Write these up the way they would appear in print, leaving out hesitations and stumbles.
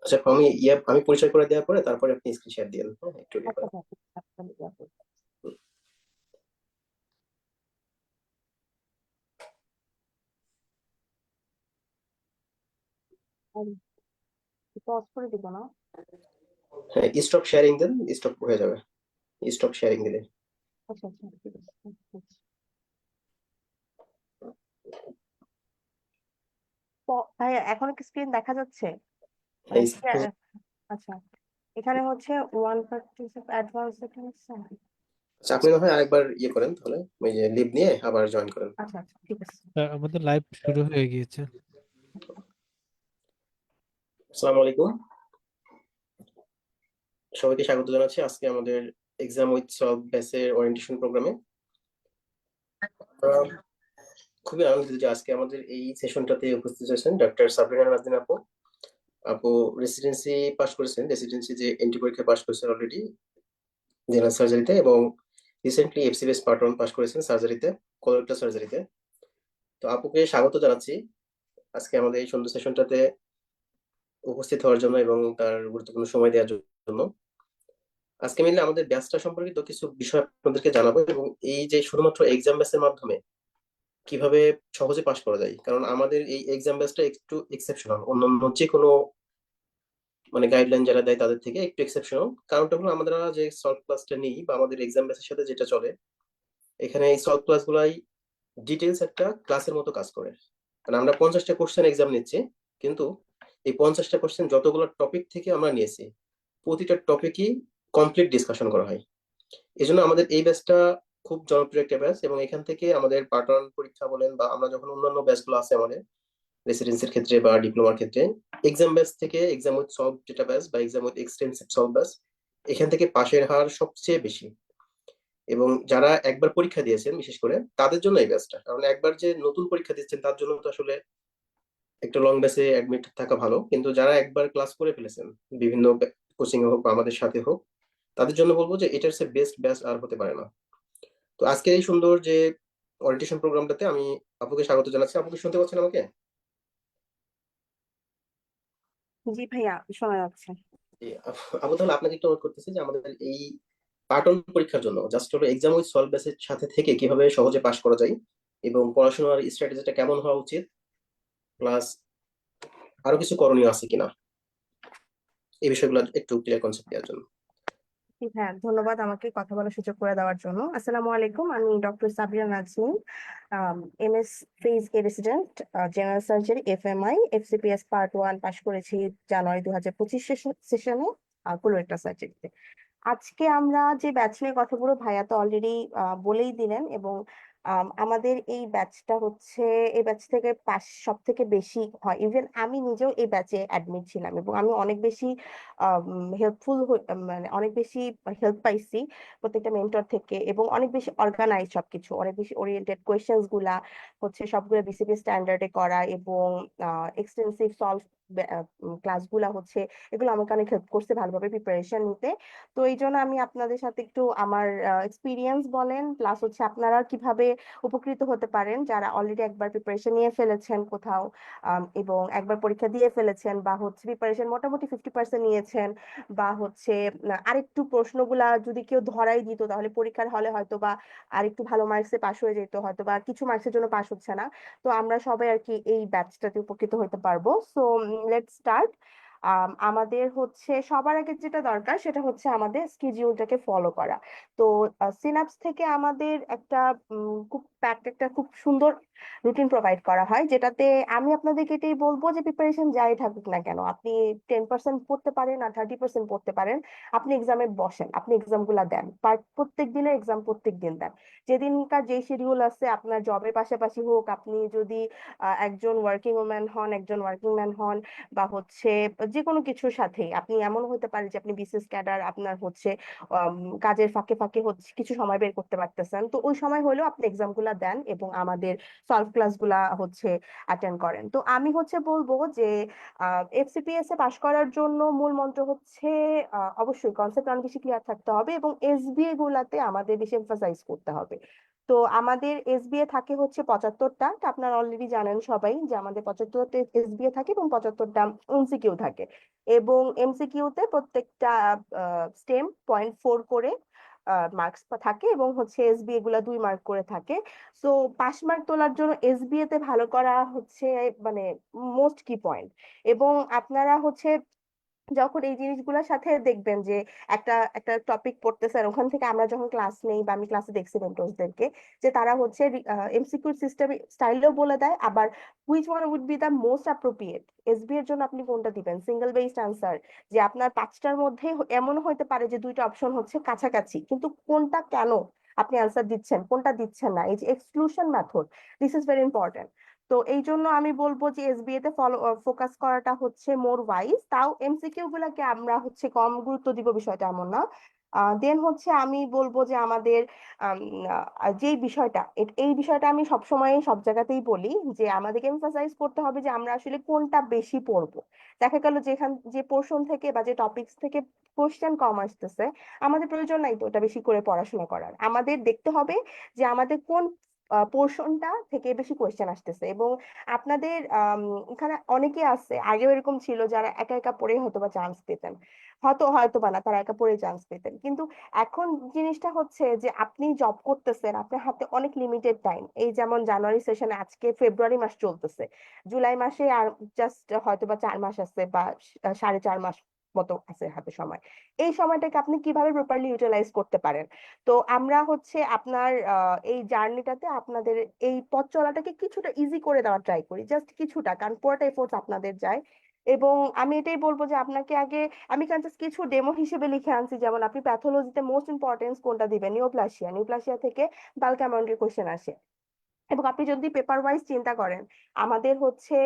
আচ্ছা, আমি পরিচয় করে দেওয়ার পরে তারপরে আপনি স্ক্রিন শেয়ার দিন, হ্যাঁ একটু ইয়ে আচ্ছা করে। আচ্ছা আচ্ছা, আচ্ছা, পজ করে দিব না। হ্যাঁ, স্টপ শেয়ারিং দেন, স্টপ হয়ে যাবে। স্টপ শেয়ারিং দিলে। আচ্ছা আচ্ছা ঠিক আছে আচ্ছা। ভাইয়া এখন কি স্ক্রিন দেখা যাচ্ছে? মানে হ্যাঁ, আচ্ছা, এখানে হচ্ছে ওয়ান পার্টিসিপ অ্যাডভান্স সেটিংস। আচ্ছা, আপনি না হয় আরেকবার ইয়ে করেন তাহলে, ওই যে লিভ নিয়ে আবার জয়েন করেন। আচ্ছা আচ্ছা ঠিক আছে। আমাদের লাইভ শুরু হয়ে গিয়েছে। আসসালামু আলাইকুম, সবাইকে স্বাগত জানাচ্ছি আজকে আমাদের এক্সাম উইথ সলভ ব্যাচের ওরিয়েন্টেশন প্রোগ্রামে। খুবই আনন্দিত যে আজকে আমাদের এই সেশনটাতে উপস্থিত আছেন ডক্টর সাবরিনা নাজনীন আপু। আপু রেসিডেন্সি পাশ করেছেন, রেসিডেন্সি যে এন্ট্রি পরীক্ষা পাশ করেছেন অলরেডি জেনারেল সার্জারিতে, এবং রিসেন্টলি এফসিবিএস পার্ট 1 পাশ করেছেন সার্জারিতে, কোলোরেক্টাল সার্জারিতে। তো আপুকে স্বাগত জানাচ্ছি আজকে আমাদের এই সুন্দর সেশনটাতে উপস্থিত হওয়ার জন্য এবং তার গুরুত্বপূর্ণ সময় দেওয়ার জন্য। আজকে মিলে আমাদের ব্যাচটা সম্পর্কিত কিছু বিষয় আপনাদেরকে জানাবো, এবং এই যে শুধুমাত্র এক্সাম ব্যাচের মাধ্যমে কিভাবে সহজে পাশ করা যায়, কারণ আমাদের এই এক্সাম ব্যাচটা একটু এক্সেপশনাল অন্যান্য যে কোনো মানে গাইডলাইন যারা দেয় তাদের থেকে একটু এক্সেপশনাল। কারণটা হলো আমরা যে সলভ ক্লাসটা নিই বা আমাদের এক্সাম ব্যাচের সাথে যেটা চলে, এখানে এই সলভ ক্লাস গুলাই ডিটেলস একটা ক্লাসের মতো কাজ করে। কারণ আমরা 50টা কোশ্চেন এক্সাম নিচ্ছি, কিন্তু এই 50টা কোশ্চেন যতগুলো টপিক থেকে আমরা নিয়েছি, প্রতিটা টপিকই কমপ্লিট ডিসকাশন করা হয়। এই জন্য আমাদের এই ব্যাচটা খুব জনপ্রিয় একটা ব্যাচ, এবং এখান থেকে আমাদের পার্ট 1 পরীক্ষা বলেন বা আমরা যখন অন্যান্য ব্যাচগুলো আছে আমাদের রেসিডেন্সির ক্ষেত্রে বা ডিপ্লোমার ক্ষেত্রে, এক্সাম ব্যাচ থেকে এক্সাম উইথ সলভ যেটা ব্যাচ বা exam with extensive solve batch, এখান থেকে পাশের হার সবচেয়ে বেশি। এবং যারা একবার পরীক্ষা দিয়েছেন বিশেষ করে তাদের জন্য এই ব্যাচটা, কারণ একবার যে নতুন পরীক্ষা দিচ্ছেন তার জন্য তো আসলে একটা লং ব্যাচে অ্যাডমিট থাকা ভালো, কিন্তু যারা একবার ক্লাস করে ফেলেছেন বিভিন্ন কোচিং হোক বা আমাদের সাথে হোক, তাদের জন্য বলবো যে এটার সে বেস্ট ব্যাচ আর হতে পারে না। তো আজকে এই সুন্দর যে ওরিয়েন্টেশন প্রোগ্রামটাতে আমি আপুকে স্বাগত জানাচ্ছি। আপু কি শুনতে পাচ্ছেন আমাকে? জি ভাইয়া শোনা যাচ্ছে। জি, আপু তাহলে আপনাকে একটু অনুরোধ করতেছি যে আমাদের এই পার্ট 1 পরীক্ষার জন্য জাস্ট হলো এক্সাম উইথ সলভ ব্যাচের সাথে থেকে কিভাবে সহজে পাশ করা যায় এবং পড়াশোনার স্ট্র্যাটেজিটা কেমন হওয়া উচিত, প্লাস আরো কিছু করণীয় আছে কিনা, এই বিষয়গুলো একটু ক্লিয়ার কনসেপ্ট দেওয়ার জন্য। জি হ্যাঁ, ধন্যবাদ আমাকে কথা বলার সুযোগ করে দেওয়ার জন্য। আসসালামু আলাইকুম, আমি doctor Sabia Nazneen, MS phase A resident, general surgery, FMI, FCPS part 1 pass করেছি জানুয়ারি 2025 সেশনে কোলোরেক্টাল সার্জারিতে। আজকে আমরা যে ব্যাচ নিয়ে কথা বলবো ভাইয়া তো অলরেডি বলেই দিলেন, এবং আমাদের এই ব্যাচটা হচ্ছে এই ব্যাচ থেকে পাস সব থেকে বেশি হয়। ইভেন আমি নিজেও এই ব্যাচে অ্যাডমিট ছিলাম এবং আমি অনেক বেশি হেল্পফুল, মানে অনেক বেশি হেল্প পাইছি প্রত্যেকটা মেন্টর থেকে, এবং অনেক বেশি অর্গানাইজ, সবকিছু অনেক বেশি ওরিয়েন্টেড, কোয়েশ্চেন্স গুলা হচ্ছে সবগুলো বিসিপি স্ট্যান্ডার্ডে করা, এবং এক্সটেন্সিভ সলভ ক্লাসগুলা হচ্ছে, এগুলো আমাকে অনেক হেল্প করছে ভালোভাবে প্রিপারেশন নিতে। তো এই জন্য আমি আপনাদের সাথে একটু আমার এক্সপিরিয়েন্স বলেন, প্লাস হচ্ছে আপনারা কিভাবে উপকৃত হতে পারেন যারা অলরেডি একবার প্রিপারেশন নিয়ে ফেলেছেন কোথাও, এবং একবার পরীক্ষা দিয়ে ফেলেছেন, বা হচ্ছে প্রিপারেশন মোটামুটি 50% নিয়েছেন, বা হচ্ছে আরেকটু প্রশ্নগুলা যদি কেউ ধরাই দিত তাহলে পরীক্ষার হলে হয়তো বা আরেকটু ভালো মার্কসে পাশ হয়ে যেত, হয়তো বা কিছু মার্কসের জন্য পাশ হচ্ছে না। তো আমরা সবাই আর কি এই ব্যাচটাতে উপকৃত হতে পারবো। So let's start. আমাদের হচ্ছে সবার আগে যেটা দরকার সেটা হচ্ছে আমাদের স্কেডিউলটাকে ফলো করা। তো সিনাপস থেকে আমাদের একটা খুব প্যাকড, একটা খুব সুন্দর রুটিন প্রোভাইড করা হয়, যেটাতে আমি আপনাদেরকে এটাই বলবো যে প্রিপারেশন যাই থাকুক না কেন, আপনি 10% পড়তে পারেন আর 30% পড়তে পারেন, আপনি এক্সামে বসেন, আপনি এক্সাম গুলা দেন, প্রত্যেক দিনের এক্সাম প্রত্যেক দিন দেন। যেদিনকার যে শিডিউল আছে, আপনার জবের পাশাপাশি হোক, আপনি যদি একজন ওয়ার্কিং ওম্যান হন, একজন ওয়ার্কিং ম্যান হন, বা হচ্ছে যে কোনো কিছুর সাথে আপনি এমন হতে পারে যে আপনি বিসিএস ক্যাডার, আপনার হচ্ছে আম, কাজের ফাঁকে ফাঁকে হচ্ছে কিছু সময় বের করতে পারতেছেন, তো ওই সময় হলেও আপনি এক্সাম গুলা দেন এবং আমাদের সলভ ক্লাস গুলা হচ্ছে অ্যাটেন্ড করেন। তো আমি হচ্ছে বলবো যে এফসিপিএস এ পাশ করার জন্য মূল মন্ত্র হচ্ছে অবশ্যই কনসেপ্ট অনেক বেশি ক্লিয়ার থাকতে হবে, এবং এসবিএ গুলাতে আমাদের বেশি এমফাসাইজ করতে হবে। তো আমাদের এসবিএ থাকে হচ্ছে 75টা, আপনারা অলরেডি জানেন সবাই যে আমাদের 75টা এসবিএ থাকে এবং 75টা এমসিকিউ থাকে। এবং এমসিকিউতে প্রত্যেকটা স্টেম 0.4 করে মার্কস থাকে, এবং হচ্ছে এসবিএ গুলা 2 মার্ক করে থাকে। সো পাস মার্ক তোলার জন্য এসবিএ তে ভালো করা হচ্ছে মানে মোস্ট কি পয়েন্ট। এবং আপনারা হচ্ছে যখন এই জিনিসগুলোর সাথে দেখবেন যে একটা একটা টপিক পড়তেছেন, ওখান থেকে আমরা যখন ক্লাস নেই বা আমি ক্লাসে দেখছি মেন্টরসদেরকে যে তারা হচ্ছে এমসিকিউ সিস্টেম স্টাইলেও বলে দেয়, আবার which one would be the most appropriate এসবি এর জন্য আপনি কোনটা দিবেন, সিঙ্গেল বেসড আনসার, যে আপনার 5টার মধ্যে এমন হতে পারে যে 2টা অপশন হচ্ছে কাছাকাছি, কিন্তু কোনটা কেন আপনি আনসার দিচ্ছেন কোনটা দিচ্ছেন না, এই যে exclusion method, this is very important. তো এই জন্য আমি বলবো যে এসবিএ তে ফোকাস করাটা হচ্ছে মোর ওয়াইজ। তাও এমসিকিউ গুলাকে আমরা হচ্ছে কম গুরুত্ব দিব বিষয়টা এমন না। দেন হচ্ছে আমি বলবো যে আমাদের যেই বিষয়টা এই বিষয়টা আমি সবসময় সব জায়গাতেই বলি যে আমাদেরকে এমফাসাইজ করতে হবে যে আমরা আসলে কোনটা বেশি পড়বো। দেখা গেল যেখান যে পোর্শন থেকে বা যে টপিকস থেকে কোশ্চেন কম আসতেছে, আমাদের প্রয়োজন নাই তো ওটা বেশি করে পড়াশোনা করার। আমাদের দেখতে হবে যে আমাদের কোন পোর্শনটা থেকে বেশি কোয়েশ্চেন আসতেছে। এবং আপনাদের এখানে অনেকে আছে, আগেও এরকম ছিল, যারা একা একা পড়ে হয়তো বা চান্স পেতেন, হয়তো বা না, তারা একা পড়ে চান্স পেতেন। কিন্তু এখন জিনিসটা হচ্ছে যে আপনি জব করতেছেন, আপনার হাতে অনেক লিমিটেড টাইম। এই যেমন জানুয়ারি সেশনে আজকে ফেব্রুয়ারি মাস চলতেছে, জুলাই মাসে আর জাস্ট হয়তো বা 4 মাস আছে, বা 4.5 মাস মতো আছে হাতে সময়। এই সময়টাকে আপনি কিভাবে প্রপারলি ইউটিলাইজ করতে পারেন। তো আমরা হচ্ছে আপনার এই জার্নিটাতে আপনাদের এই পথ চলাটাকে কিছুটা ইজি করে দেওয়ার ট্রাই করি, জাস্ট কিছুটা, কারণ পুরোটা এফোর্টস আপনাদের যায়। এবং আমি এটাই বলবো যে আপনাকে আগে, আমি জাস্ট কিছু ডেমো হিসেবে লিখে আনছি, যেমন আপনি প্যাথোলজিতে মোস্ট ইম্পর্টেন্স কোনটা দিবেন, নিওপ্লাসিয়া, নিওপ্লাসিয়া থেকে বাল্ক অ্যামাউন্টের কোশ্চেন আসে। এবং আপনি যদি পেপার ওয়াইজ চিন্তা করেন, আমাদের হচ্ছে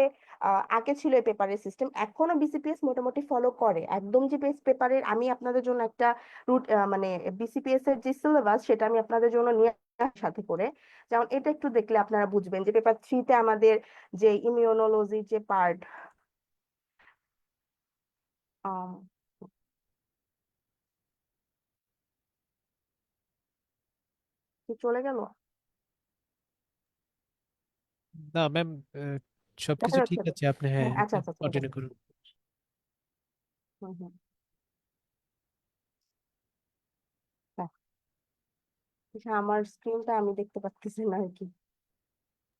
আগে ছিল এই পেপারের সিস্টেম, এখনো বিসিপিএস মোটামুটি ফলো করে একদম যে বেস পেপারের। আমি আপনাদের জন্য একটা রুট মানে বিসিপিএস এর যে সিলেবাস সেটা আমি আপনাদের জন্য নিয়ে সাথে করে, যেমন এটা একটু দেখলে আপনারা বুঝবেন যে পেপার 3-তে আমাদের যে ইমিউনোলজি যে পার্ট, চলে গেল, না ম্যাম, দেখা সবকিছু যাচ্ছে ঠিক তো? আছে, আপনি হ্যাঁ হ্যাঁ, আচ্ছা আচ্ছা চলে কন্টিনিউ গেছে। করুন। হুম হুম। হ্যাঁ, আচ্ছা, আমার স্ক্রিনটা আমি দেখতে পাচ্ছি না আর কি।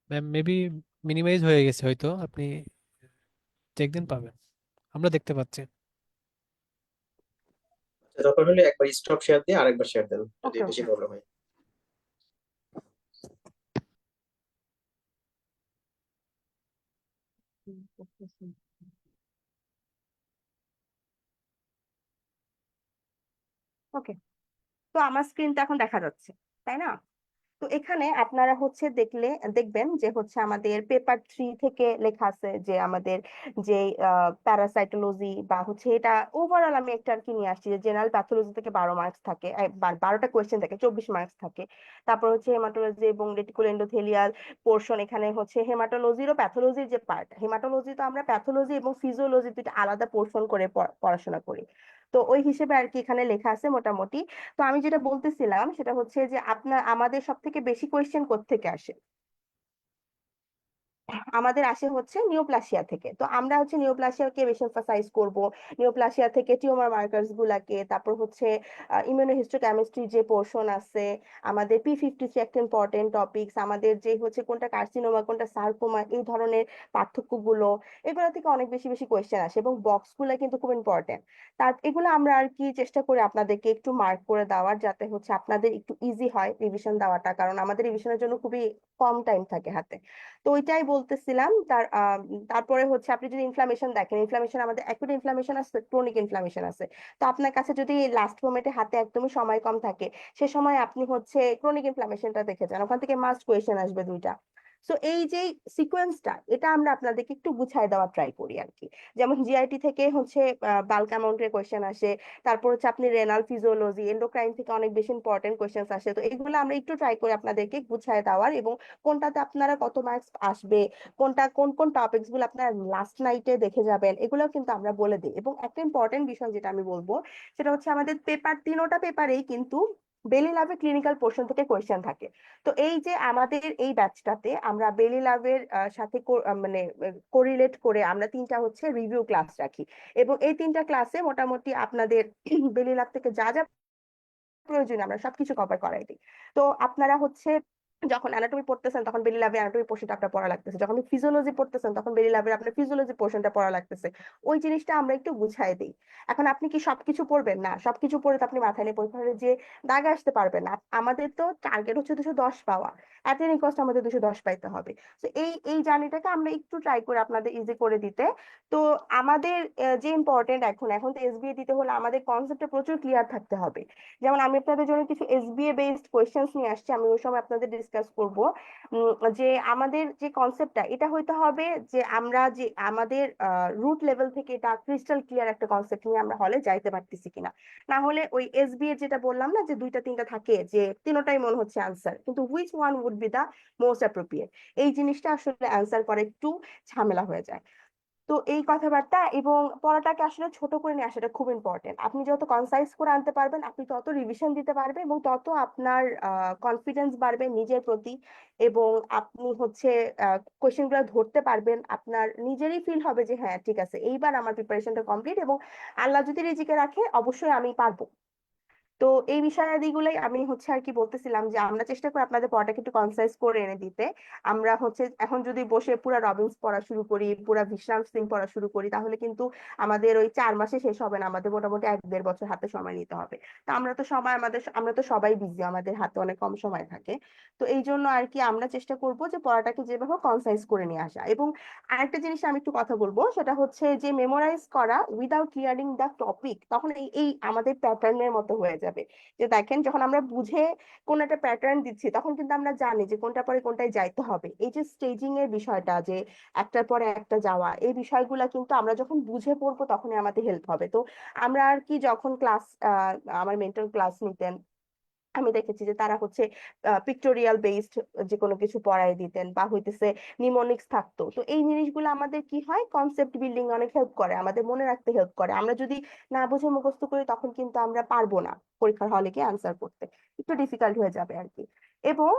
ম্যাম মেবি মিনিমাইজ হয়ে গেছে, হয়তো আপনি চেক দিন পাবেন, আমরা দেখতে পাচ্ছি। দরকার হলে একবার স্টপ শেয়ার দিয়ে আরেকবার শেয়ার দেন যদি ওকে বেশি ওকে। প্রবলেম হয়। ওকে, তো আমার স্ক্রিনটা এখন দেখা যাচ্ছে, তাই না? তো এখানে আপনারা হচ্ছে দেখবেন যে হচ্ছে আমাদের পেপার 3 থেকে লেখা আছে যে আমাদের যে প্যারাসাইটোলজি বা হচ্ছে এটা ওভারঅল আমি একটা আর কি নিয়ে আসছি যে জেনারেল প্যাথোলজি থেকে 12 মার্কস থাকে, 12টা কোয়েশ্চেন থাকে, 24 মার্কস থাকে। তারপর হচ্ছে হেমাটোলজি এবং রেটিকুলো এন্ডোথেলিয়াল পোর্শন, এখানে হচ্ছে হেমাটোলজির ও প্যাথোলজির যে পার্ট, হেমাটোলজি তো আমরা প্যাথোলজি এবং ফিজিওলজি দুটো আলাদা পোর্শন করে পড়াশোনা করি। তো ওই হিসেবে আর কি এখানে লেখা আছে মোটামুটি। তো আমি যেটা বলতেছিলাম সেটা হচ্ছে যে আমাদের সব থেকে বেশি কোয়েশ্চেন কোত্থেকে আসে, আমাদের আসে হচ্ছে নিওপ্লাসিয়া থেকে। তো আমরা হচ্ছে নিওপ্লাসিয়াকে বেশি এমফাসাইজ করব, নিওপ্লাসিয়া থেকে টিউমার মার্কার্স গুলাকে, তারপর হচ্ছে ইমিউনোহিস্টোকেমিস্ট্রি যে পোর্শন আছে, আমাদের P53 একটা ইম্পর্টেন্ট টপিকস, আমাদের যে হচ্ছে কোনটা কার্সিনোমা কোনটা সার্কোমা, এই ধরনের পার্থক্যগুলো, এগুলো থেকে অনেক বেশি বেশি কোয়েশ্চেন আসে, এবং বক্স গুলা কিন্তু খুব ইম্পর্টেন্ট। তার এগুলো আমরা আর কি চেষ্টা করি আপনাদেরকে একটু মার্ক করে দেওয়ার, যাতে হচ্ছে আপনাদের একটু ইজি হয় রিভিশন দেওয়াটা, কারণ আমাদের রিভিশনের জন্য খুবই কম টাইম থাকে হাতে। তো ওইটাই বলতেছিলাম। তারপরে হচ্ছে আপনি যদি ইনফ্লামেশন দেখেন, ইনফ্লামেশন আমাদের অ্যাকুট ইনফ্লামেশন আছে, ক্রনিক ইনফ্লামেশন আছে। তো আপনার কাছে যদি লাস্ট মোমেন্টে হাতে একদমই সময় কম থাকে, সে সময় আপনি হচ্ছে ক্রনিক ইনফ্লামেশনটা দেখে যান, ওখান থেকে মাস্ট কোয়েশ্চেন আসবে 2টা। সো এই যে সিকোয়েন্সটা, এটা আমরা আপনাদেরকে একটু গুছাই দেওয়ার ট্রাই করি আর কি। যেমন জিআইটি থেকে হচ্ছে বাল্ক অ্যামাউন্টের কোয়েশ্চেন আসে, তারপর হচ্ছে আপনি রেনাল ফিজিওলজি এন্ডোক্রাইন থেকে অনেক বেশি ইম্পর্টেন্ট কোয়েশ্চেন আসে। তো এগুলো আমরা একটু ট্রাই করি আপনাদেরকে গুছাই দেওয়ার, এবং কোনটাতে আপনারা কত মার্কস আসবে, কোনটা কোন কোন টপিকস গুলো আপনারা লাস্ট নাইটে দেখে যাবেন, এগুলো কিন্তু আমরা বলে দিই। এবং একটা ইম্পর্টেন্ট বিষয় যেটা আমি বলবো সেটা হচ্ছে আমাদের পেপার 3টা পেপারেই কিন্তু বেলি লাভের ক্লিনিক্যাল পোর্শন থেকে কোয়েশ্চেন থাকে। তো এই যে আমাদের এই ব্যাচটাতে আমরা বেলি লাভের সাথে মানে কোরিলেট করে আমরা 3টা হচ্ছে রিভিউ ক্লাস রাখি, এবং এই 3টা ক্লাসে মোটামুটি আপনাদের বেলি লাভ থেকে যা যা প্রয়োজন আমরা সবকিছু কভার করাই দিই। তো আপনারা হচ্ছে যখন অ্যানাটমি পড়তেছেন তখন বেলি লাভের অ্যানাটমি পোর্শনটা আপনার পড়া লাগতেছে, যখন ফিজিওলজি পড়তেছেন তখন বেলি লাভের আপনার ফিজিওলজি পোর্শনটা পড়া লাগতেছে। ওই জিনিসটা আমরা একটু বুঝাই দিই। এখন আপনি কি সবকিছু পড়বেন? না, সবকিছু পড়ে তো আপনি মাথায় নিয়ে পরীক্ষা হলে যে দাগে আসতে পারবেন না। আমাদের তো টার্গেট হচ্ছে 210 পাওয়া, অ্যাট এনি কস্ট আমাদের 210 পাইতে হবে। তো এই এই জার্নিটাকে আমরা একটু ট্রাই করে আপনাদের ইজি করে দিতে। তো আমাদের যে ইম্পর্টেন্ট এখন এখন তো এসবিএ দিতে হলে আমাদের কনসেপ্টটা প্রচুর ক্লিয়ার থাকতে হবে। যেমন আমি আপনাদের জন্য কিছু এসবিএ বেসড কোয়েশ্চেন্স নিয়ে আসছি, আমি ওই সময় আপনাদের ডিসকাস করব। যে আমাদের যে কনসেপ্টটা এটা হইতে হবে যে আমরা যে আমাদের রুট লেভেল থেকে এটা ক্রিস্টাল ক্লিয়ার একটা কনসেপ্ট নিয়ে আমরা হলে যাইতে পারতেছি কিনা। না হলে ওই এসবিএ যেটা বললাম না যে 2টা 3টা থাকে যে তিনোটাই মনে হচ্ছে আনসার, কিন্তু which one would be the most appropriate, এই জিনিসটা আসলে অ্যান্সার করা একটু ঝামেলা হয়ে যায়। তো এই কথাবার্তা এবং পড়াটাকে আসলে ছোট করে নিয়ে আসাটা খুব ইম্পর্টেন্ট। আপনি যত কনসাইজ করে আনতে পারবেন আপনি তত রিভিশন দিতে পারবেন এবং তত আপনার কনফিডেন্স বাড়বে নিজের প্রতি, এবং আপনি হচ্ছে কোয়েশ্চেন গুলো ধরতে পারবেন। আপনার নিজেরই ফিল হবে যে হ্যাঁ ঠিক আছে, এইবার আমার প্রিপারেশনটা কমপ্লিট, এবং আল্লাহ যদি রিজিকে রাখে অবশ্যই আমি পারবো। তো এই বিষয়াদিগুলোই আমি হচ্ছে আর কি বলতেছিলাম যে আমরা চেষ্টা করি আপনাদের পড়াটাকে একটু কনসাইজ করে এনে দিতে। আমরা হচ্ছে এখন যদি বসে পুরা রবিন্স পড়া শুরু করি, পুরা বিশ্রাম সিং পড়া শুরু করি, তাহলে কিন্তু আমাদের ওই 4 মাসে শেষ হবে না, আমাদের মোটামুটি 1-1.5 বছর হাতে সময় নিতে হবে। তো আমরা তো সবাই বিজি, আমাদের হাতে অনেক কম সময় থাকে। তো এই জন্য আর কি আমরা চেষ্টা করব যে পড়াটাকে যেভাবে কনসাইজ করে নিয়ে আসা। এবং আরেকটা জিনিস আমি একটু কথা বলবো, সেটা হচ্ছে যে মেমোরাইজ করা উইদাউট ক্লিয়ারিং দ্য টপিক, তখন এই এই আমাদের প্যাটার্নের মতো হয়ে যাবে। যে দেখেন যখন আমরা বুঝে কোন একটা প্যাটার্ন দিচ্ছি তখন কিন্তু আমরা জানি যে কোনটা পরে কোনটায় যাইতে হবে। এই যে স্টেজিং এর বিষয়টা, যে একটার পরে একটা যাওয়া, এই বিষয়গুলা কিন্তু আমরা যখন বুঝে পড়বো তখনই আমাদের হেল্প হবে। তো আমরা আর কি যখন ক্লাস আমার মেন্টর ক্লাস নিতেন, আমি দেখেছি যে তারা হচ্ছে পিক্টোরিয়াল বেসড যে কোনো কিছু পড়াই দিতেন, বা হইতেছে নিমোনিক্স থাকতো। তো এই জিনিসগুলো আমাদের কি হয়, কনসেপ্ট বিল্ডিং অনেক হেল্প করে, আমাদের মনে রাখতে হেল্প করে। আমরা যদি না বুঝে মুখস্থ করি তখন কিন্তু আমরা পারবো না পরীক্ষার হলে গিয়ে আনসার করতে, একটু ডিফিকাল্ট হয়ে যাবে আর কি। এবং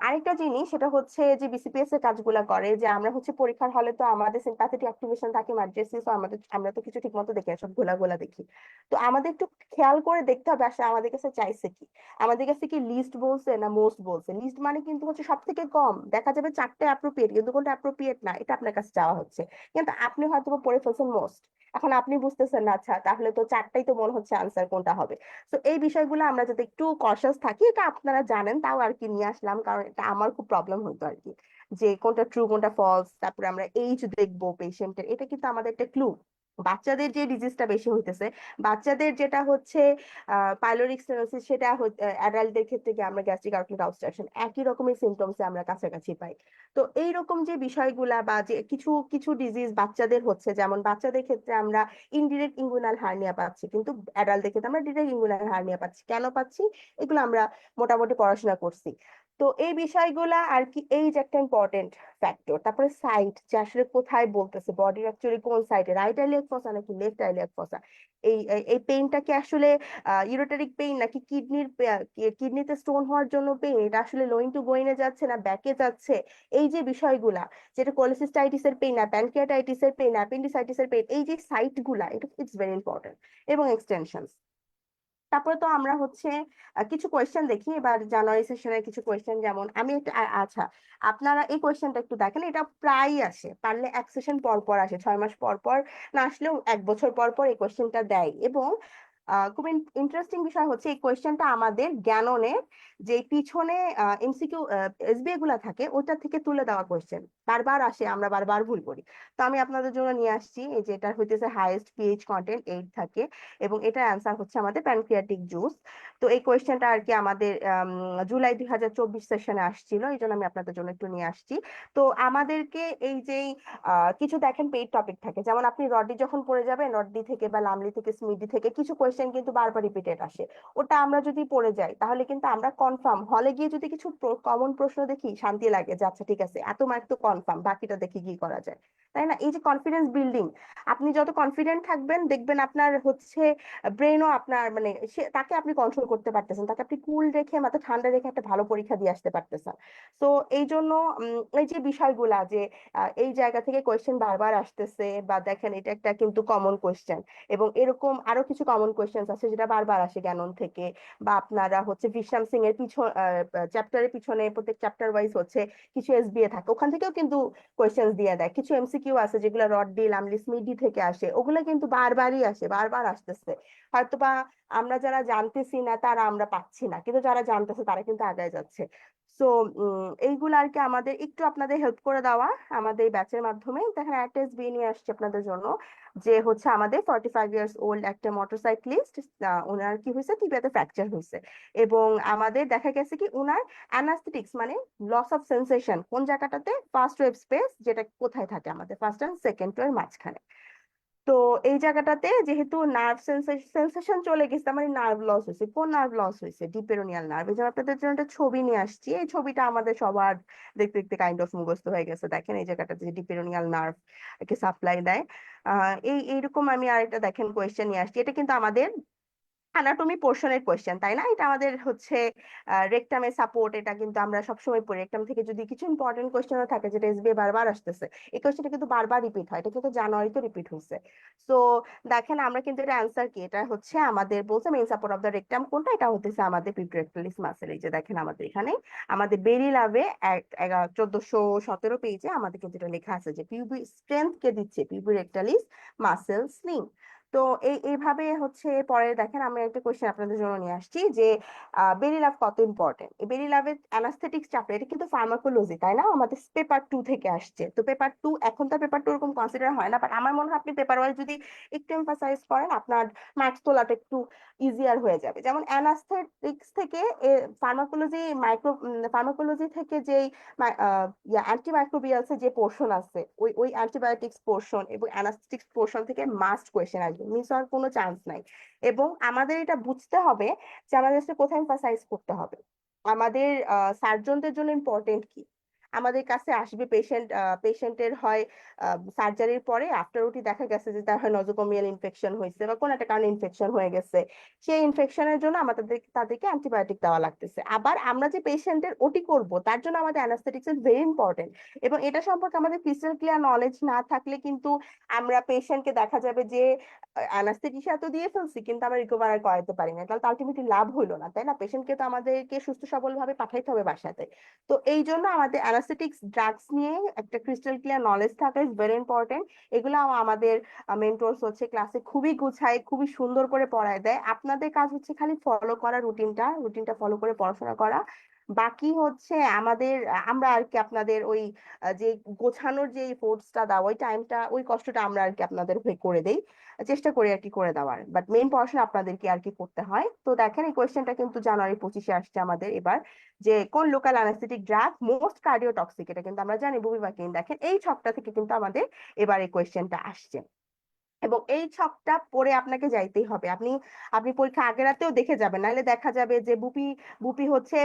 আরেকটা জিনিস সেটা হচ্ছে যে বিসিপিএস এর কাজগুলা করে যে আমরা হচ্ছে পরীক্ষার হলে তো আমাদের সিম্প্যাথেটিক অ্যাক্টিভেশন থাকে, মাদ্রিসিস, আমাদের আমরা তো কিছু ঠিক মতো দেখি না, সব ঘোলা ঘোলা দেখি। তো আমাদের একটু খেয়াল করে দেখতে হবে আসলে আমাদের কাছে চাইছে কি। আমাদের কাছে কি লিস্ট বলছে না মোস্ট বলছে? লিস্ট মানে কিন্তু হচ্ছে সব থেকে কম, দেখা যাবে 4টে অ্যাপ্রোপ্রিয়েট কিন্তু কোনটা অ্যাপ্রোপ্রিয়েট না এটা আপনার কাছে চাওয়া হচ্ছে, কিন্তু আপনি হয়তো বা পড়ে ফেলছেন মোস্ট। এখন আপনি বুঝতেছেন না, আচ্ছা তাহলে তো 4টাই তো মনে হচ্ছে আনসার, কোনটা হবে? তো এই বিষয়গুলো আমরা যাতে একটু কশাস থাকি, এটা আপনারা জানেন তাও আর কি নিয়ে আসলাম, কারণ এটা আমার খুব প্রবলেম হতো আর কি, যে কোনটা ট্রু কোনটা ফলস। তারপরে আমরা এইজ দেখবো পেশেন্টের, এটা কিন্তু আমাদের একটা ক্লু। বাচ্চাদের যে ডিজিজটা বেশি হইতেছে, বাচ্চাদের যেটা হচ্ছে পাইলোরিক স্টেনোসিস, সেটা অ্যাডাল্টদের ক্ষেত্রে কি আমরা গ্যাস্ট্রিক আউটলেট অবস্ট্রাকশন, একই রকমের সিমটমস আমরা কাছাকাছি পাই। তো এইরকম যে বিষয়গুলা, বা যে কিছু কিছু ডিজিজ বাচ্চাদের হচ্ছে, যেমন বাচ্চাদের ক্ষেত্রে আমরা ইনডিরেক্ট ইঙ্গুইনাল হার্নিয়া পাচ্ছি, কিন্তু অ্যাডাল্টদের ক্ষেত্রে আমরা ডিরেক্ট ইঙ্গুইনাল হার্নিয়া পাচ্ছি, কেন পাচ্ছি? এগুলো আমরা মোটামুটি পড়াশোনা করছি। তো এই বিষয়গুলা আর কি, এই যে একটা ইম্পর্টেন্ট ফ্যাক্টর। তারপরে সাইট, যে আসলে কোথায় বলতেছে, বডির অ্যাকচুয়ালি কোন সাইডে, রাইট আইলিয়াক ফসা নাকি লেফট আইলিয়াক ফসা, এই এই পেইনটা কি আসলে ইউরোটারিক পেইন নাকি কিডনিতে স্টোন হওয়ার জন্য পেইন, এটা আসলে লোইং টু গোইনে যাচ্ছে না ব্যাকে যাচ্ছে, এই যে বিষয়গুলা, যেটা কোলেসিস্টাইটিস এর পেইন না প্যানক্রিয়াটাইটিস এর পেইন, অ্যাপেন্ডিসাইটিস এর পেইন, এই যে সাইট গুলা, এটা ইটস ভেরি ইম্পর্টেন্ট। এবং এক্সটেনশন। তারপরে তো আমরা হচ্ছে কিছু কোয়েশ্চেন দেখি এবার জানুয়ারি সেশনের কিছু কোয়েশ্চেন, যেমন আমি একটা আচ্ছা, আপনারা এই কোয়েশ্চেনটা একটু দেখেন, এটা প্রায়ই আসে, পারলে এক সেশন পর পর আসে, 6 মাস পর পর না আসলেও 1 বছর পর পর এই কোয়েশ্চেনটা দেয়। এবং খুব ইন্টারেস্টিং বিষয় হচ্ছে এই কোয়েশ্চেনটা আমাদের জ্ঞাননে যে পিছনে এমসিকিউ এসবিএ গুলা থাকে ওটা থেকে তুলে দেওয়া কোয়েশ্চেন, বারবার আসে, আমরা বারবার ভুল করি। তো আমি আপনাদের জন্য নিয়ে আসছি, এই যে এটা হইতেছে হাইয়েস্ট পিএইচ কন্টেন্ট 8 থাকে, এবং এটার অ্যান্সার হচ্ছে আমাদের প্যানক্রিয়াটিক জুস। তো এই কোয়েশ্চেনটা আর কি আমাদের জুলাই 2024 সেশনে আসছিল, এই জন্য আমি আপনাদের জন্য একটু নিয়ে আসছি। তো আমাদেরকে এই যে কিছু দেখেন পেইড টপিক থাকে, যেমন আপনি রডি যখন পড়ে যাবেন, রডি থেকে বা লামলি থেকে স্মিডি থেকে কিছু কোয়েশ্চেন কোয়েশ্চেন কিন্তু বারবার রিপিটেড আসে, ওটা আমরা যদি পড়ে যাই তাহলে কিন্তু আমরা কনফার্ম, হলে গিয়ে যদি কিছু কমন প্রশ্ন দেখি শান্তি লাগে যে আচ্ছা ঠিক আছে এত মার্ক তো কনফার্ম, বাকিটা দেখি কি করা যায়, তাই না? এই যে কনফিডেন্স বিল্ডিং, আপনি যত কনফিডেন্ট থাকবেন দেখবেন আপনার হচ্ছে ব্রেনও আপনার মানে তাকে আপনি কন্ট্রোল করতে পারতেছেন, তাকে আপনি কুল রেখে মাথা ঠান্ডা রেখে একটা ভালো পরীক্ষা দিয়ে আসতে পারতেছেন। তো এই জন্য এই যে বিষয়গুলা যে এই জায়গা থেকে কোয়েশ্চেন বারবার আসতেছে, বা দেখেন এটা একটা কিন্তু কমন কোয়েশ্চেন, এবং এরকম আরো কিছু কমন কোয়েশ্চেন আছে যেটা বারবার আসে জ্ঞানন থেকে, বা আপনারা হচ্ছে বিশ্রাম সিং এর পিছন চ্যাপ্টারের পিছনে প্রত্যেক চ্যাপ্টার ওয়াইজ হচ্ছে কিছু এসবিএ থাকে, ওখান থেকেও কিন্তু কোয়েশ্চেন দিয়ে দেয়। কিছু এমসিকিউ আছে যেগুলো রডডি লামলিস মিডি থেকে আসে, ওগুলো কিন্তু বারবারই আসে, বারবার আসতেছে। হয়তোবা আমরা যারা জানতেছি না তারা আমরা পাচ্ছি না, কিন্তু যারা জানতেছে তারা কিন্তু আগায় যাচ্ছে। সো এইগুলো আর কি আমাদের একটু আপনাদের হেল্প করে দেওয়া আমাদের এই ব্যাচের মাধ্যমে। দেখেন একটা এসবি নিয়ে আসছে আপনাদের জন্য, যে হচ্ছে আমাদের 45 ইয়ার্স ওল্ড একটা মোটরসাইক্লিস্ট, ওনার কি হয়েছে, টিবিয়াতে ফ্র্যাকচার হয়েছে, এবং আমাদের দেখা গেছে কি ওনার অ্যানাস্থেটিক্স মানে লস অফ সেন্সেশন কোন জায়গাটাতে, ফার্স্ট ওয়েব স্পেস যেটা কোথায় থাকে আমাদের ফার্স্ট এন্ড সেকেন্ড ওয়ের মাঝখানে। তো এই জায়গাটাতে যেহেতু নার্ভ সেন্সেশন চলে গেছে, মানে নার্ভ লস হয়েছে, কোন নার্ভ লস হয়েছে, ডিপেরোনিয়াল নার্ভ। এই জন্য আপনাদের জন্য একটা ছবি নিয়ে আসছি, এই ছবিটা আমাদের সবার দেখতে দেখতে কাইন্ড অফ মুখস্থ হয়ে গেছে। দেখেন এই জায়গাটাতে যে ডিপেরোনিয়াল নার্ভ কে সাপ্লাই দেয়। এইরকম আমি আরেকটা দেখেন কোয়েশ্চেন নিয়ে আসছি, এটা কিন্তু আমাদের অ্যানাটমি পোর্শনের কোয়েশ্চেন, তাই না? এটা আমাদের হচ্ছে রেকটামের সাপোর্ট, এটা কিন্তু আমরা সবসময় পড়ি। রেকটাম থেকে যদি কিছু ইম্পর্টেন্ট কোয়েশ্চেনও থাকে যেটা এসবিআই বারবার আসতেছে, এই কোয়েশ্চেনটা কিন্তু বারবার রিপিট হয়, এটা কিন্তু জানুয়ারিতে রিপিট হয়েছে। তো দেখেন আমরা কিন্তু এটা অ্যান্সার কি, এটা হচ্ছে আমাদের বলছে main support of the rectum কোনটা, এটা হচ্ছে আমাদের পিউবিক মাসেল। এই যে দেখেন আমাদের এখানে আমাদের বেরি লাভে 1417 পেজে আমাদের কিন্তু এটা লেখা আছে যে পিউবি স্ট্রেংথ কে দিচ্ছে পিউবি রেক্টালিস মাসেল স্লিং। তো এইভাবে হচ্ছে পরে দেখেন আমি একটা কোয়েশ্চেন আপনাদের জন্য নিয়ে আসছি যে বেরি লাভ কত ইম্পর্টেন্ট। এই বেরি লাভের অ্যানাস্থেটিক্স চ্যাপ্টার, এটা কিন্তু ফার্মাকোলজি, তাই না? আমাদের পেপার 2 থেকে আসছে। তো পেপার 2 এখন তো পেপার 2 এরকম কনসিডার হয় না, বাট আমার মনে হয় আপনি পেপার ওয়াইজ যদি একটু এমফাসাইজ করেন আপনার মার্কস তোলাটা একটু ইজিয়ার হয়ে যাবে। যেমন অ্যানাস্থেটিক্স থেকে ফার্মাকোলজি থেকে যেই অ্যান্টিমাইক্রোবিয়ালস যে পোর্শন আছে, ওই অ্যান্টিবায়োটিক্স পোর্শন এবং অ্যানাস্থেটিক্স পোর্শন থেকে মাস্ট কোয়েশ্চেন আসবে, মিস হওয়ার কোনো চান্স নাই। এবং আমাদের এটা বুঝতে হবে যে আমাদের কোথায় এমফাসাইজ করতে হবে, আমাদের সার্জনদের জন্য ইম্পর্টেন্ট কি। আমাদের কাছে আসবে পেশেন্টের হয় সার্জারির পরে আফটার ওটি দেখা গেছে যে তার হয় নজোকোমিয়াল ইনফেকশন হয়েছে বা কোন একটা কারণে ইনফেকশন হয়ে গেছে, সেই ইনফেকশনের জন্য আমাদের তাদেরকে অ্যান্টিবায়োটিক দেওয়া লাগতেছে। আবার আমরা যে পেশেন্টের ওটি করব তার জন্য আমাদের অ্যানাস্থেটিক্স ইজ ভেরি ইম্পর্টেন্ট, এবং এটা সম্পর্কে আমাদের ক্রিস্টাল ক্লিয়ার নলেজ না থাকলে কিন্তু আমরা পেশেন্টকে দেখা যাবে যে অ্যানাস্থেটিসিয়া তো দিয়ে ফেলছি কিন্তু আমরা রিকভার আর করাতে পারি না, তাহলে আলটিমেটলি লাভ হইলো না, তাই না? পেশেন্টকে তো আমাদেরকে সুস্থ সবল ভাবে পাঠাইতে হবে বাসাতে। তো এই জন্য আমাদের অ্যানাস্থেটিক্স ড্রাগস নিয়ে একটা ক্রিস্টাল ক্লিয়ার নলেজ থাকা ইজ ভেরি ইম্পর্টেন্ট। এগুলো আমাদের মেন্টরস হচ্ছে ক্লাসে খুবই গুছায়, খুবই সুন্দর করে পড়ায় দেয়। আপনাদের কাজ হচ্ছে খালি ফলো করা, রুটিনটা ফলো করে পড়াশোনা করা। বাকি হচ্ছে আমাদের আমরা আর কি আপনাদের ওই যে গোছানোর যে ফোর্সটা দেওয়া, ওই টাইমটা, ওই কষ্টটা আমরা আর কি আপনাদের হয়ে করে দেই, চেষ্টা করি আর কি করে দেওয়ার, বাট মেইন পড়াশোনা আপনাদেরকে আর কি করতে হয়। তো দেখেন এই কোয়েশ্চেনটা কিন্তু জানুয়ারি 25-এ আসছে আমাদের এবার, যে কোন local anaesthetic drug most cardiotoxic, এটা কিন্তু আমরা জানি বুবিবাকিন। দেখেন এই ছকটা থেকে কিন্তু আমাদের এবার এই কোয়েশ্চেনটা আসছে, এবং এই ছকটা পড়ে আপনাকে যাইতেই হবে। আপনি আপনি পরীক্ষা আগের রাতেও দেখে যাবেন, নাহলে দেখা যাবে যে বুপি বুপি হচ্ছে